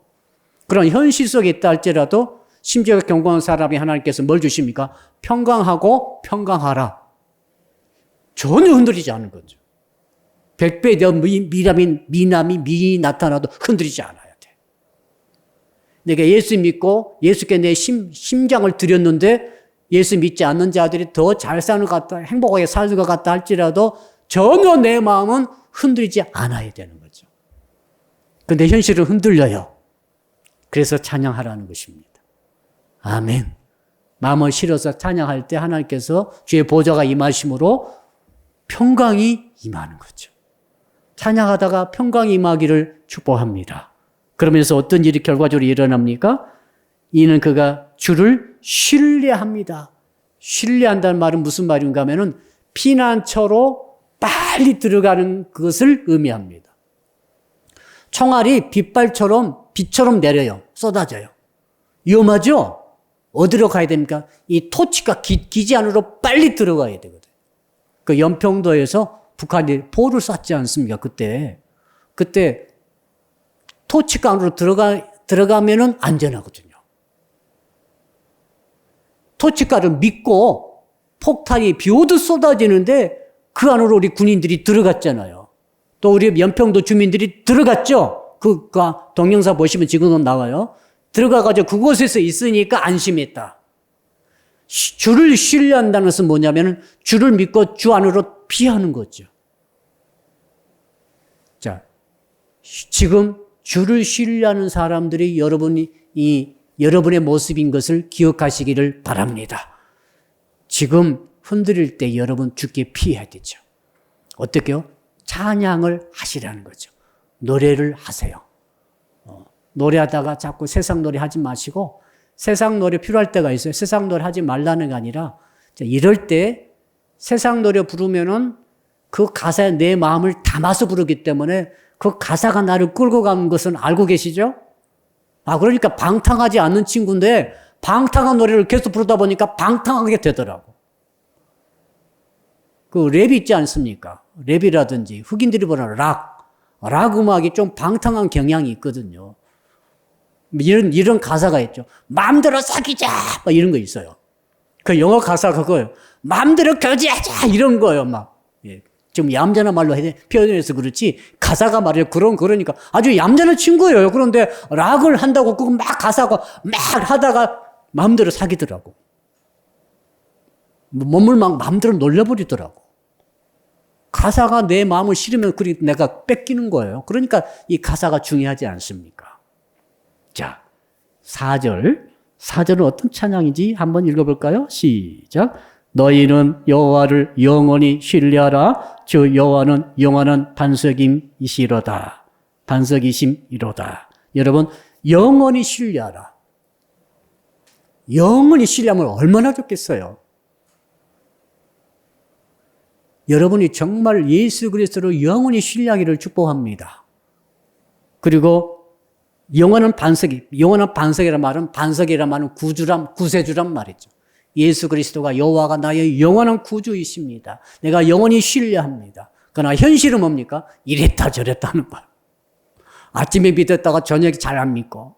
S1: 그런 현실 속에 있다 할지라도 심지어가 견고한 사람이 하나님께서 뭘 주십니까? 평강하고 평강하라. 전혀 흔들리지 않은 거죠. 100배에 대한 미남이 나타나도 흔들리지 않아야 돼. 내가 예수 믿고 예수께 내 심장을 드렸는데 예수 믿지 않는 자들이 더 잘 사는 것 같다, 행복하게 사는 것 같다 할지라도 전혀 내 마음은 흔들리지 않아야 되는 거죠. 근데 현실은 흔들려요. 그래서 찬양하라는 것입니다. 아멘. 마음을 실어서 찬양할 때 하나님께서 주의 보좌가 임하심으로 평강이 임하는 거죠. 찬양하다가 평강이 임하기를 축복합니다. 그러면서 어떤 일이 결과적으로 일어납니까? 이는 그가 주를 신뢰합니다. 신뢰한다는 말은 무슨 말인가 하면은 피난처로 빨리 들어가는 것을 의미합니다. 총알이 빛처럼 내려요. 쏟아져요. 위험하죠? 어디로 가야 됩니까? 이 토치가 기지 안으로 빨리 들어가야 되거든요. 그 연평도에서 북한이 포를 쐈지 않습니까? 그때 토치가 안으로 들어가면은 안전하거든요. 토치가를 믿고 폭탄이 비 오듯 쏟아지는데 그 안으로 우리 군인들이 들어갔잖아요. 또 우리 연평도 주민들이 들어갔죠? 그 동영상 보시면 지금은 나와요. 들어가가지고 그곳에서 있으니까 안심했다. 주를 신뢰한다는 것은 뭐냐면 주를 믿고 주 안으로 피하는 거죠. 자, 지금 주를 신뢰하는 사람들이 여러분의 모습인 것을 기억하시기를 바랍니다. 지금 흔들릴 때 여러분 주께 피해야 되죠. 어떻게요? 찬양을 하시라는 거죠. 노래를 하세요. 노래하다가 자꾸 세상 노래 하지 마시고 세상 노래 필요할 때가 있어요. 세상 노래 하지 말라는 게 아니라 이럴 때 세상 노래 부르면은 그 가사에 내 마음을 담아서 부르기 때문에 그 가사가 나를 끌고 가는 것은 알고 계시죠? 그러니까 방탕하지 않는 친구인데 방탕한 노래를 계속 부르다 보니까 방탕하게 되더라고. 그 랩 있지 않습니까? 랩이라든지 흑인들이 보는 락 음악이 좀 방탕한 경향이 있거든요. 이런 가사가 있죠. 마음대로 사귀자! 이런 거 있어요. 그 영어 가사 그거예요. 마음대로 교제하자! 이런 거예요, 막. 예. 좀 얌전한 말로 표현해서 그렇지, 가사가 말이에요. 그러니까 아주 얌전한 친구예요. 그런데 락을 한다고 그거 막 가사가 막 하다가 마음대로 사귀더라고. 몸을 막 마음대로 놀려버리더라고. 가사가 내 마음을 싫으면 내가 뺏기는 거예요. 그러니까 이 가사가 중요하지 않습니까? 자, 4절은 어떤 찬양인지 한번 읽어볼까요? 시작. 너희는 여호와를 영원히 신뢰하라. 주 여호와는 영원한 반석임이시로다. 반석이심이로다. 여러분, 영원히 신뢰하라. 영원히 신뢰하면 얼마나 좋겠어요. 여러분이 정말 예수 그리스도로 영원히 신뢰하기를 축복합니다. 그리고 영원한 반석이란 말은 구세주란 말이죠. 예수 그리스도가 여호와가 나의 영원한 구주이십니다. 내가 영원히 신뢰합니다. 그러나 현실은 뭡니까? 이랬다 저랬다 하는 거예요. 아침에 믿었다가 저녁에 잘 안 믿고.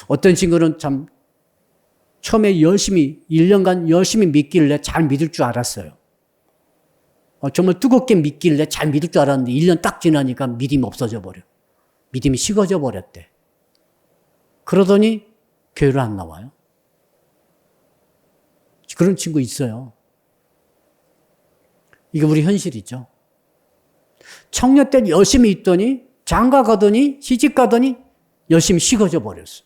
S1: 어떤 친구는 참 처음에 1년간 열심히 믿길래 잘 믿을 줄 알았어요. 정말 뜨겁게 믿길래 잘 믿을 줄 알았는데 1년 딱 지나니까 믿음이 없어져 버려. 믿음이 식어져 버렸대. 그러더니 교회를 안 나와요. 그런 친구 있어요. 이게 우리 현실이죠. 청년 때 열심히 있더니 장가 가더니 시집 가더니 열심히 식어져 버렸어.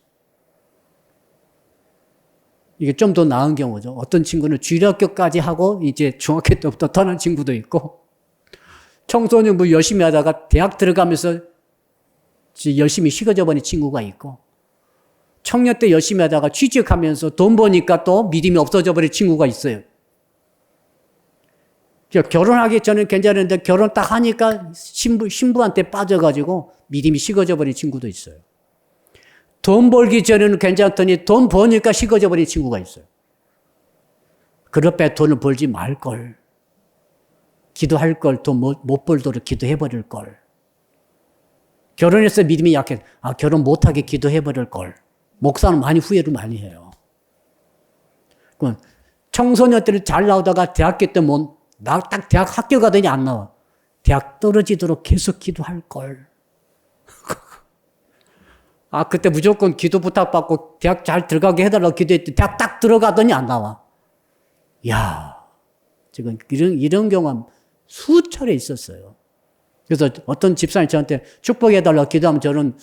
S1: 이게 좀 더 나은 경우죠. 어떤 친구는 주일학교까지 하고 이제 중학교 때부터 떠난 친구도 있고, 청소년부 열심히 하다가 대학 들어가면서 열심히 식어져 버린 친구가 있고, 청년 때 열심히 하다가 취직하면서 돈 버니까 또 믿음이 없어져 버린 친구가 있어요. 결혼하기 전에 괜찮은데 결혼 딱 하니까 신부한테 빠져가지고 믿음이 식어져 버린 친구도 있어요. 돈 벌기 전에는 괜찮더니 돈 버니까 식어져 버린 친구가 있어요. 그럴 돈을 벌지 말걸. 기도할 걸, 돈 못 벌도록 기도해버릴 걸. 결혼해서 믿음이 약해. 결혼 못하게 기도해버릴 걸. 목사는 많이 후회를 많이 해요. 청소년 때는 잘 나오다가 대학교 때 딱 대학 학교 가더니 안 나와. 대학 떨어지도록 계속 기도할 걸. 그때 무조건 기도 부탁받고 대학 잘 들어가게 해달라고 기도했더니 대학 딱 들어가더니 안 나와. 지금 이런 경우가 수차례 있었어요. 그래서 어떤 집사님 저한테 축복해달라고 기도하면 저는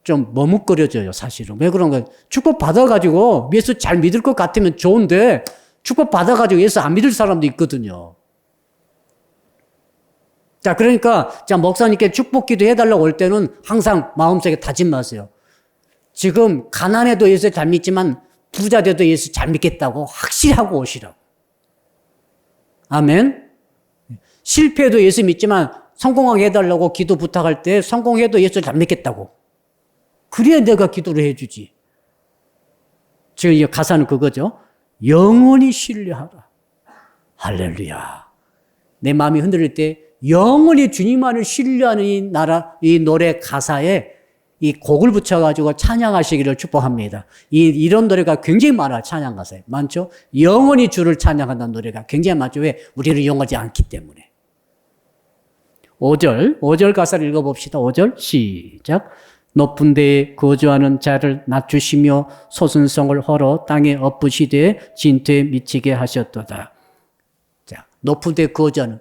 S1: 좀 머뭇거려져요, 사실은. 왜 그런가? 축복 받아가지고 예수 잘 믿을 것 같으면 좋은데 축복 받아가지고 예수 안 믿을 사람도 있거든요. 자, 그러니까 목사님께 축복 기도해달라고 올 때는 항상 마음속에 다짐하세요. 지금 가난해도 예수 잘 믿지만 부자 돼도 예수 잘 믿겠다고 확실하고 오시라고. 아멘. 실패해도 예수 믿지만 성공하게 해달라고 기도 부탁할 때 성공해도 예수 잘 믿겠다고. 그래야 내가 기도를 해주지. 지금 이 가사는 그거죠. 영원히 신뢰하라. 할렐루야. 내 마음이 흔들릴 때 영원히 주님만을 신뢰하는 이 노래 가사에 이 곡을 붙여가지고 찬양하시기를 축복합니다. 이런 노래가 굉장히 많아요. 찬양 가사에. 많죠? 영원히 주를 찬양한다는 노래가 굉장히 많죠. 왜? 우리를 영원하지 않기 때문에. 5절 가사를 읽어봅시다. 5절 시작. 높은 데에 거주하는 자를 낮추시며 소순성을 헐어 땅에 엎으시되 진토에 미치게 하셨도다. 자, 높은 데에 거주하는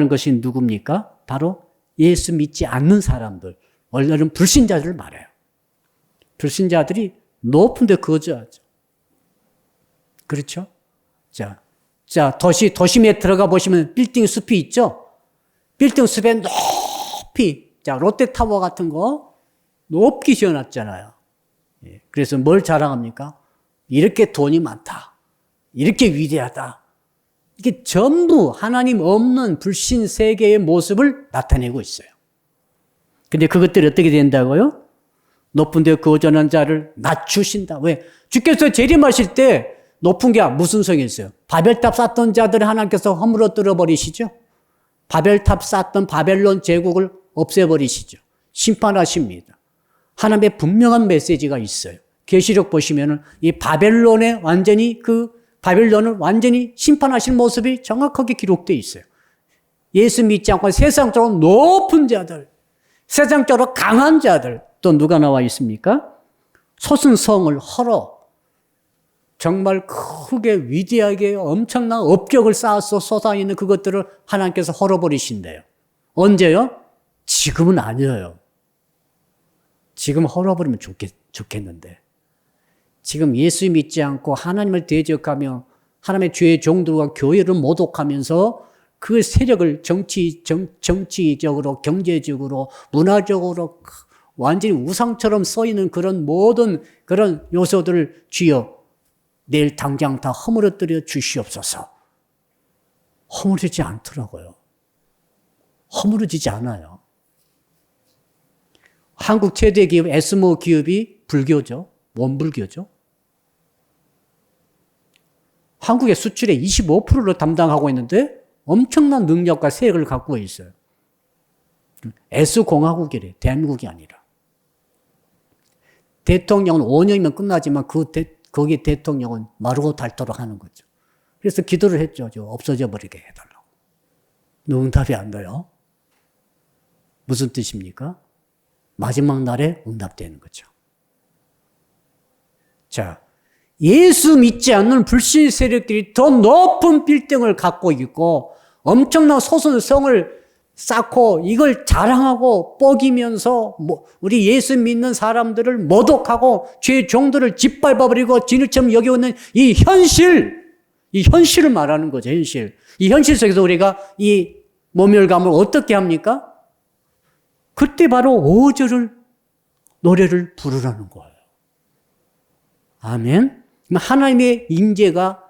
S1: 것이 누굽니까? 바로 예수 믿지 않는 사람들, 원래는 불신자들을 말해요. 불신자들이 높은 데 거주하죠. 그렇죠? 자, 도심에 들어가 보시면 빌딩 숲이 있죠? 빌딩 숲에 높이, 롯데타워 같은 거 높게 지어놨잖아요. 그래서 뭘 자랑합니까? 이렇게 돈이 많다. 이렇게 위대하다. 이게 전부 하나님 없는 불신 세계의 모습을 나타내고 있어요. 근데 그것들이 어떻게 된다고요? 높은 데 거주하는 자를 낮추신다. 왜? 주께서 재림하실 때 높은 게 무슨 성이 있어요? 바벨탑 쌓던 자들을 하나님께서 허물어뜨려 버리시죠. 바벨탑 쌓던 바벨론 제국을 없애버리시죠. 심판하십니다. 하나님의 분명한 메시지가 있어요. 계시록 보시면은 이 바벨론을 완전히 심판하실 모습이 정확하게 기록되어 있어요. 예수 믿지 않고 세상적으로 높은 자들, 세상적으로 강한 자들, 또 누가 나와 있습니까? 소순성을 헐어 정말 크게 위대하게 엄청난 업적을 쌓아서 솟아있는 그것들을 하나님께서 헐어버리신대요. 언제요? 지금은 아니에요. 지금 헐어버리면 좋겠는데. 지금 예수 믿지 않고 하나님을 대적하며 하나님의 죄의 종들과 교회를 모독하면서 그 세력을 정치적으로, 경제적으로, 문화적으로 완전히 우상처럼 써있는 그런 모든 그런 요소들을 주여 내일 당장 다 허물어뜨려 주시옵소서. 허물어지지 않더라고요. 허물어지지 않아요. 한국 최대 기업 에스모 기업이 불교죠. 원불교죠. 한국의 수출의 25%를 담당하고 있는데 엄청난 능력과 세력을 갖고 있어요. S공화국이래. 대한민국이 아니라. 대통령은 5년이면 끝나지만 거기 대통령은 마르고 닳도록 하는 거죠. 그래서 기도를 했죠. 없어져 버리게 해달라고. 응답이 안 돼요. 무슨 뜻입니까? 마지막 날에 응답되는 거죠. 자, 예수 믿지 않는 불신 세력들이 더 높은 빌딩을 갖고 있고 엄청난 소선성을 쌓고 이걸 자랑하고 뻐기면서 우리 예수 믿는 사람들을 모독하고 죄 종들을 짓밟아버리고 진흙처럼 여기고 있는 이 현실을 말하는 거죠. 현실. 이 현실 속에서 우리가 이 모멸감을 어떻게 합니까? 그때 바로 5절을 노래를 부르라는 거예요. 아멘. 하나님의 임재가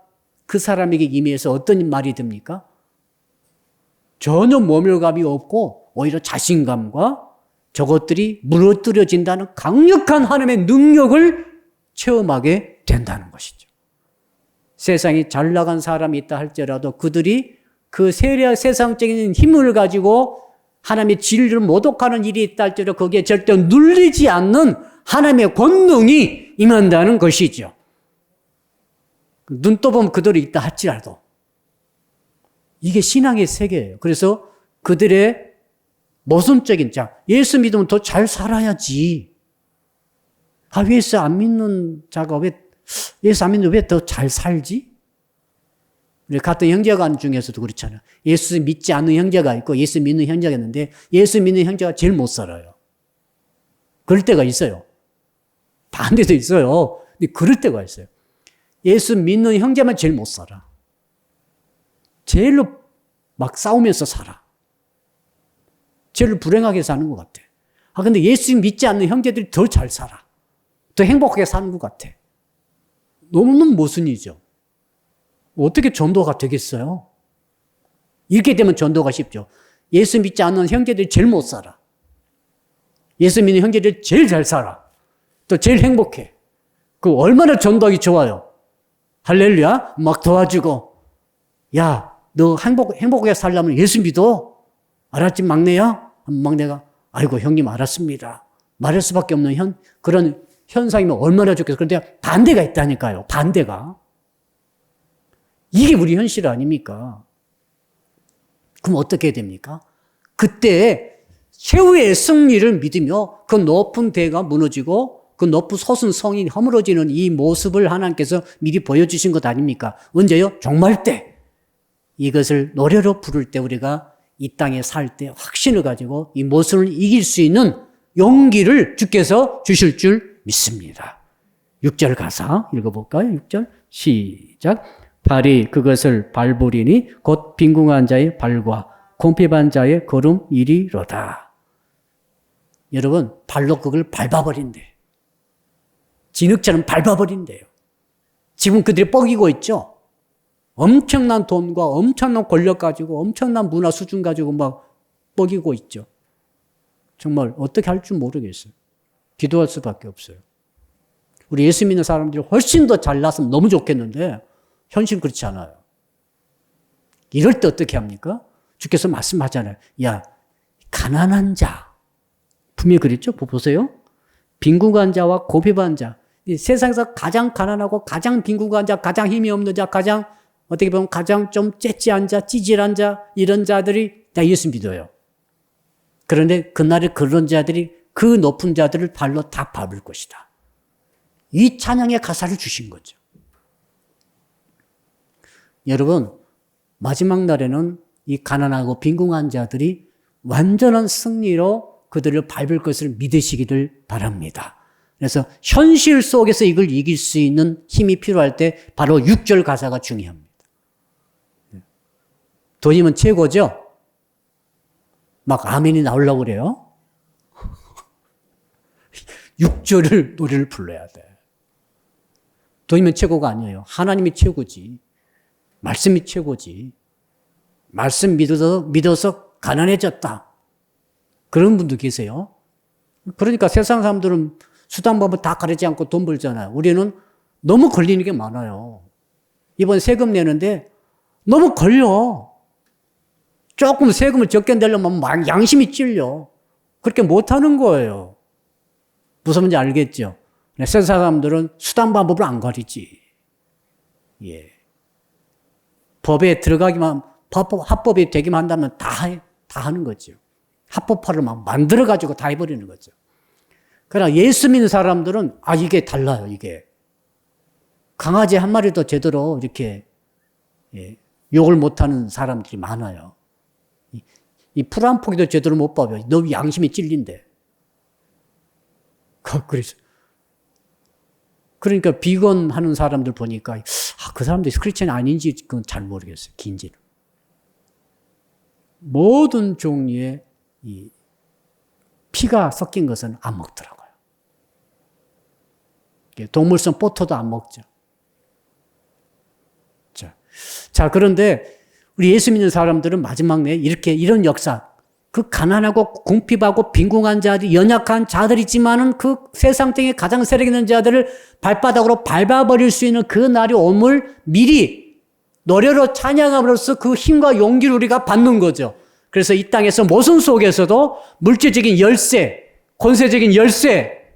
S1: 그 사람에게 임해서 어떤 말이 됩니까? 전혀 모멸감이 없고 오히려 자신감과 저것들이 무너뜨려진다는 강력한 하나님의 능력을 체험하게 된다는 것이죠. 세상에 잘 나간 사람이 있다 할지라도 그들이 그 세상적인 힘을 가지고 하나님의 진리를 모독하는 일이 있다 할지라도 거기에 절대 눌리지 않는 하나님의 권능이 임한다는 것이죠. 눈 떠보면 그들이 있다 할지라도 이게 신앙의 세계예요. 그래서 그들의 모순적인 예수 믿으면 더 잘 살아야지. 예수 안 믿는 자가 예수 안 믿는 왜 더 잘 살지? 우리 같은 형제간 중에서도 그렇잖아요. 예수 믿지 않는 형제가 있고 예수 믿는 형제가 있는데 예수 믿는 형제가 제일 못 살아요. 그럴 때가 있어요. 반대도 있어요. 근데 그럴 때가 있어요. 예수 믿는 형제만 제일 못 살아. 제일로 막 싸우면서 살아. 제일 불행하게 사는 것 같아. 근데 예수 믿지 않는 형제들이 더 잘 살아. 더 행복하게 사는 것 같아. 너무너무 모순이죠. 어떻게 전도가 되겠어요? 이렇게 되면 전도가 쉽죠. 예수 믿지 않는 형제들이 제일 못 살아. 예수 믿는 형제들이 제일 잘 살아. 또 제일 행복해. 그 얼마나 전도하기 좋아요. 할렐루야. 막 도와주고. 야, 너 행복하게 살려면 예수 믿어. 알았지, 막내야? 막내가, 아이고, 형님 알았습니다. 말할 수밖에 없는 그런 현상이면 얼마나 좋겠어. 그런데 반대가 있다니까요. 반대가. 이게 우리 현실 아닙니까? 그럼 어떻게 됩니까? 그때 최후의 승리를 믿으며 그 높은 대가 무너지고 그 높은 솟은 성이 허물어지는 이 모습을 하나님께서 미리 보여주신 것 아닙니까? 언제요? 종말 때. 이것을 노래로 부를 때 우리가 이 땅에 살 때 확신을 가지고 이 모습을 이길 수 있는 용기를 주께서 주실 줄 믿습니다. 6절 가사 읽어볼까요? 6절 시작. 발이 그것을 밟으리니 곧 빈궁한 자의 발과 궁핍한 자의 걸음이리로다. 여러분, 발로 그걸 밟아버린대. 진흙처럼 밟아버린대요. 지금 그들이 뻐기고 있죠? 엄청난 돈과 엄청난 권력 가지고 엄청난 문화 수준 가지고 막 뻐기고 있죠. 정말 어떻게 할 줄 모르겠어요. 기도할 수밖에 없어요. 우리 예수 믿는 사람들이 훨씬 더 잘났으면 너무 좋겠는데 현실은 그렇지 않아요. 이럴 때 어떻게 합니까? 주께서 말씀하잖아요. 야, 가난한 자. 분명히 그랬죠? 보세요. 빈궁한 자와 고비반 자. 이 세상에서 가장 가난하고 가장 빈궁한 자, 가장 힘이 없는 자, 어떻게 보면 가장 좀 째째한 자, 찌질한 자, 이런 자들이 다 예수 믿어요. 그런데 그날에 그런 자들이 그 높은 자들을 발로 다 밟을 것이다. 이 찬양의 가사를 주신 거죠. 여러분, 마지막 날에는 이 가난하고 빈궁한 자들이 완전한 승리로 그들을 밟을 것을 믿으시기를 바랍니다. 그래서 현실 속에서 이걸 이길 수 있는 힘이 필요할 때 바로 6절 가사가 중요합니다. 돈이면 최고죠? 막 아멘이 나오려고 그래요. 6절을 노래를 불러야 돼. 돈이면 최고가 아니에요. 하나님이 최고지. 말씀이 최고지. 말씀 믿어서 가난해졌다. 그런 분도 계세요. 그러니까 세상 사람들은 수단 방법 다 가리지 않고 돈 벌잖아요. 우리는 너무 걸리는 게 많아요. 이번 세금 내는데 너무 걸려. 조금 세금을 적게 내려면 막 양심이 찔려. 그렇게 못하는 거예요. 무슨 말인지 알겠죠? 세상 사람들은 수단 방법을 안 가리지. 예. 법에 들어가기만, 합법이 되기만 한다면 다 하는 거죠. 합법화를 막 만들어가지고 다 해버리는 거죠. 그러나 예수 믿는 사람들은, 이게 달라요, 이게. 강아지 한 마리도 제대로 이렇게 욕을 못하는 사람들이 많아요. 이 풀 한 포기도 제대로 못 봐요. 너무 양심이 찔린데. 그래서 그러니까 비건 하는 사람들 보니까 그 사람들이 크리스찬이 아닌지 그건 잘 모르겠어요. 긴지는. 모든 종류의 이 피가 섞인 것은 안 먹더라고요. 동물성 포토도 안 먹죠. 자, 그런데 우리 예수 믿는 사람들은 마지막 내 이런 역사, 그 가난하고 궁핍하고 빈궁한 자들, 연약한 자들이지만은 그 세상 등에 가장 세력 있는 자들을 발바닥으로 밟아버릴 수 있는 그 날이 옴을 미리 노래로 찬양함으로써 그 힘과 용기를 우리가 받는 거죠. 그래서 이 땅에서 모순 속에서도 물질적인 열쇠, 권세적인 열쇠,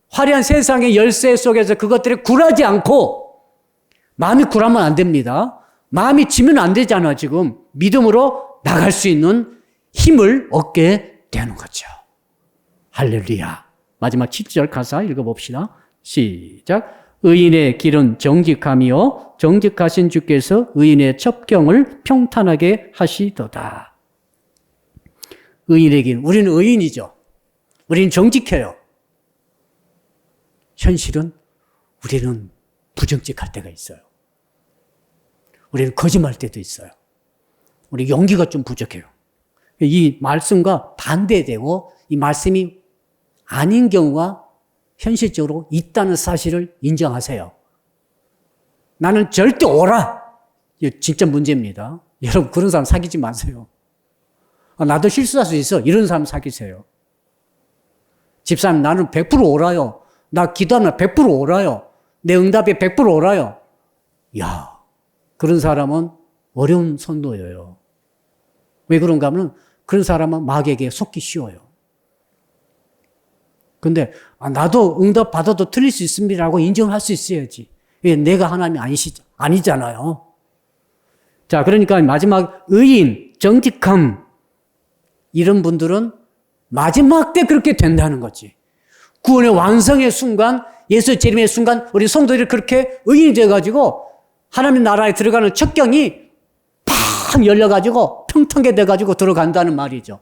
S1: 화려한 세상의 열쇠 속에서 그것들이 굴하지 않고, 마음이 굴하면 안 됩니다. 마음이 지면 안 되잖아, 지금. 믿음으로 나갈 수 있는 힘을 얻게 되는 거죠. 할렐루야. 마지막 7절 가사 읽어봅시다. 시작. 의인의 길은 정직함이요 정직하신 주께서 의인의 첩경을 평탄하게 하시도다. 의인의 길. 우리는 의인이죠. 우리는 정직해요. 현실은 우리는 부정직할 때가 있어요. 우리는 거짓말 때도 있어요. 우리 용기가 좀 부족해요. 이 말씀과 반대되고 이 말씀이 아닌 경우가 현실적으로 있다는 사실을 인정하세요. 나는 절대 오라. 이거 진짜 문제입니다. 여러분 그런 사람 사귀지 마세요. 나도 실수할 수 있어. 이런 사람 사귀세요. 집사님 나는 100% 오라요. 나 기도하면 100% 오라요. 내 응답이 100% 오라요. 야, 그런 사람은 어려운 선도예요. 왜 그런가 하면 그런 사람은 마귀에게 속기 쉬워요. 근데 나도 응답 받아도 틀릴 수 있습니다라고 인정할 수 있어야지. 왜 내가 하나님이 아니잖아요. 자, 그러니까 마지막 의인, 정직함 이런 분들은 마지막 때 그렇게 된다는 거지. 구원의 완성의 순간, 예수 재림의 순간 우리 성도들이 그렇게 의인이 돼가지고 하나님 나라에 들어가는 첩경이 팍 열려가지고 평탄하게 돼가지고 들어간다는 말이죠.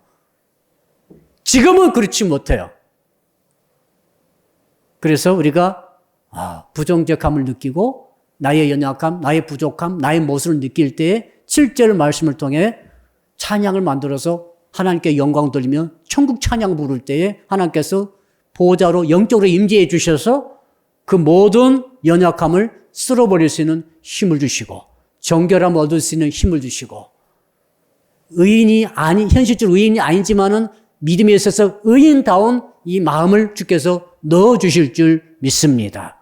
S1: 지금은 그렇지 못해요. 그래서 우리가 부정적함을 느끼고 나의 연약함, 나의 부족함, 나의 모습을 느낄 때에 7절 말씀을 통해 찬양을 만들어서 하나님께 영광 돌리며 천국 찬양 부를 때에 하나님께서 보호자로 영적으로 임재해 주셔서 그 모든 연약함을 쓸어버릴 수 있는 힘을 주시고 정결함을 얻을 수 있는 힘을 주시고 현실적으로 의인이 아니지만은 믿음에 있어서 의인다운 이 마음을 주께서 넣어주실 줄 믿습니다.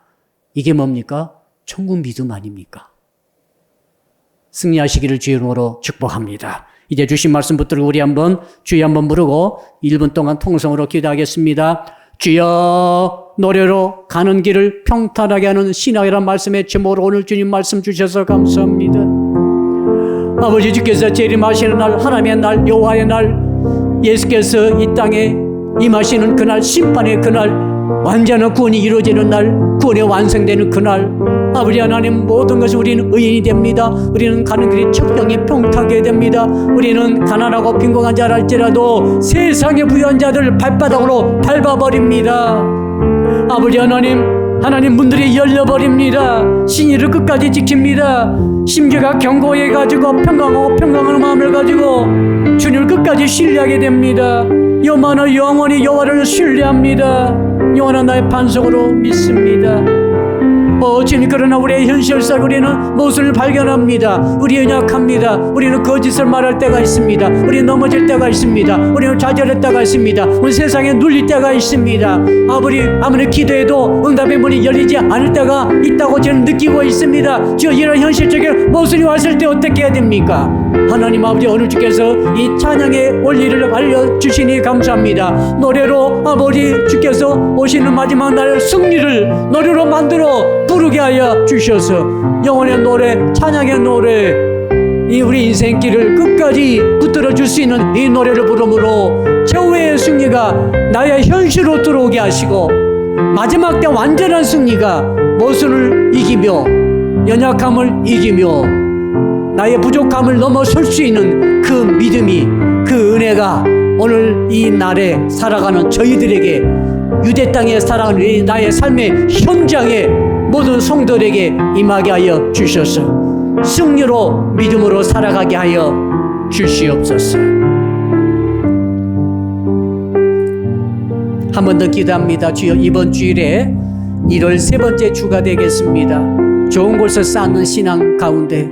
S1: 이게 뭡니까? 천국 믿음 아닙니까? 승리하시기를 주의 이름으로 축복합니다. 이제 주신 말씀 붙들고 우리 주여 한번 부르고 1분 동안 통성으로 기도하겠습니다. 주여 노래로 가는 길을 평탄하게 하는 신앙이란 말씀의 제목으로 오늘 주님 말씀 주셔서 감사합니다. 아버지 주께서 재림하시는 날, 하나님의 날, 여호와의 날, 예수께서 이 땅에 임하시는 그날, 심판의 그날, 완전한 구원이 이루어지는 날, 구원이 완성되는 그날, 아버지 하나님 모든 것이 우리는 의인이 됩니다. 우리는 가는 길이 첩경이 평탄하게 됩니다. 우리는 가난하고 빈곤한 자랄지라도 세상에 부유한 자들을 발바닥으로 밟아버립니다. 아버지 하나님 문들이 열려버립니다. 신의를 끝까지 지킵니다. 심기가 견고해가지고 평강한 마음을 가지고 주님을 끝까지 신뢰하게 됩니다. 여호와는 영원히 여호와를 신뢰합니다. 영원한 나의 반석으로 믿습니다. 주님, 그러나 우리의 현실상 우리는 모습을 발견합니다. 우리 연약합니다. 우리는 거짓을 말할 때가 있습니다. 우리는 넘어질 때가 있습니다. 우리는 좌절할 때가 있습니다. 우리 세상에 눌릴 때가 있습니다. 아무리 기도해도 응답의 문이 열리지 않을 때가 있다고 저는 느끼고 있습니다. 이런 현실적인 모습이 왔을 때 어떻게 해야 됩니까? 하나님 아버지, 오늘 주께서 이 찬양의 원리를 알려주시니 감사합니다. 노래로 아버지 주께서 오시는 마지막 날 승리를 노래로 만들어 부르게 하여 주셔서 영혼의 노래, 찬양의 노래, 이 우리 인생길을 끝까지 붙들어 줄 수 있는 이 노래를 부름으로 최후의 승리가 나의 현실로 들어오게 하시고 마지막 때 완전한 승리가 모순을 이기며 연약함을 이기며 나의 부족함을 넘어설 수 있는 그 믿음이, 그 은혜가 오늘 이 날에 살아가는 저희들에게, 유대 땅에 살아가는 이 나의 삶의 현장에 모든 성도들에게 임하게 하여 주셔서 승리로 믿음으로 살아가게 하여 주시옵소서. 한 번 더 기도합니다. 주여, 이번 주일에 1월 세 번째 주가 되겠습니다. 좋은 곳을 쌓는 신앙 가운데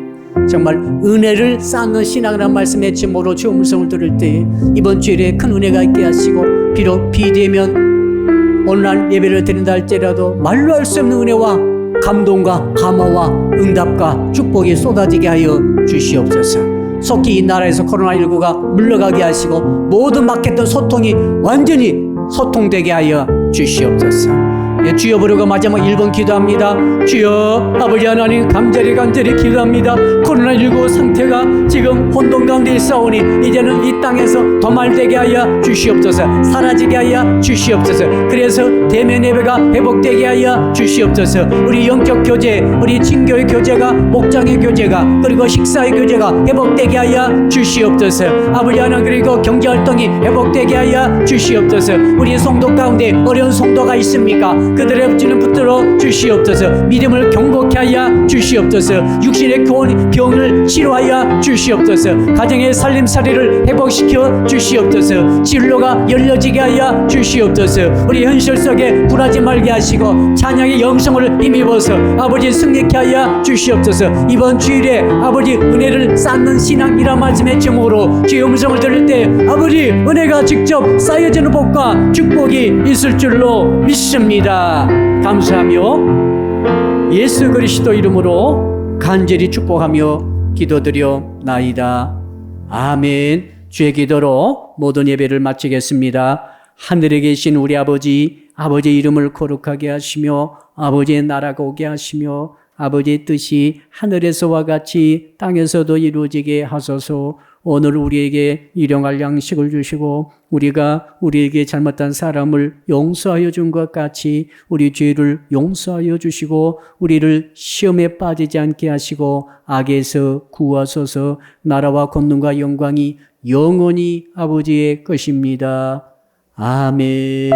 S1: 정말 은혜를 쌓는 신앙이라는 말씀의 제목으로 주 음성을 들을 때 이번 주일에 큰 은혜가 있게 하시고, 비록 비대면 온라인 예배를 드린다 할지라도 말로 할 수 없는 은혜와 감동과 감화와 응답과 축복이 쏟아지게 하여 주시옵소서. 속히 이 나라에서 코로나19가 물러가게 하시고 모든 막혔던 소통이 완전히 소통되게 하여 주시옵소서. 예, 주여 부르고 마지막 1번 기도합니다. 주여, 아버지 하나님, 간절히 기도합니다. 코로나19 상태가 지금 혼돈 가운데 있사오니 이제는 이 땅에서 도말되게 하여 주시옵소서. 사라지게 하여 주시옵소서. 그래서 대면 예배가 회복되게 하여 주시옵소서. 우리 영적 교제, 우리 친교의 교제가, 목장의 교제가, 그리고 식사의 교제가 회복되게 하여 주시옵소서. 아버지 하나님, 그리고 경제활동이 회복되게 하여 주시옵소서. 우리 성도 가운데 어려운 성도가 있습니까? 그들의 부지는 붙들어 주시옵소서. 믿음을 경고케 하여 주시옵소서. 육신의 병을 치료하여 주시옵소서. 가정의 살림살이를 회복시켜 주시옵소서. 진로가 열려지게 하여 주시옵소서. 우리 현실 속에 굴하지 말게 하시고 찬양의 영성을 힘입어서 아버지 승리케 하여 주시옵소서. 이번 주일에 아버지 은혜를 쌓는 신앙이란 말씀의 제목으로 주의 음성을 들을 때 아버지 은혜가 직접 쌓여지는 복과 축복이 있을 줄로 믿습니다. 감사하며 예수 그리스도 이름으로 간절히 축복하며 기도드려나이다. 아멘. 주의 기도로 모든 예배를 마치겠습니다. 하늘에 계신 우리 아버지, 아버지의 이름을 거룩하게 하시며 아버지의 나라가 오게 하시며 아버지의 뜻이 하늘에서와 같이 땅에서도 이루어지게 하소서. 오늘 우리에게 일용할 양식을 주시고 우리가 우리에게 잘못한 사람을 용서하여 준 것 같이 우리 죄를 용서하여 주시고 우리를 시험에 빠지지 않게 하시고 악에서 구하소서. 나라와 권능과 영광이 영원히 아버지의 것입니다. 아멘.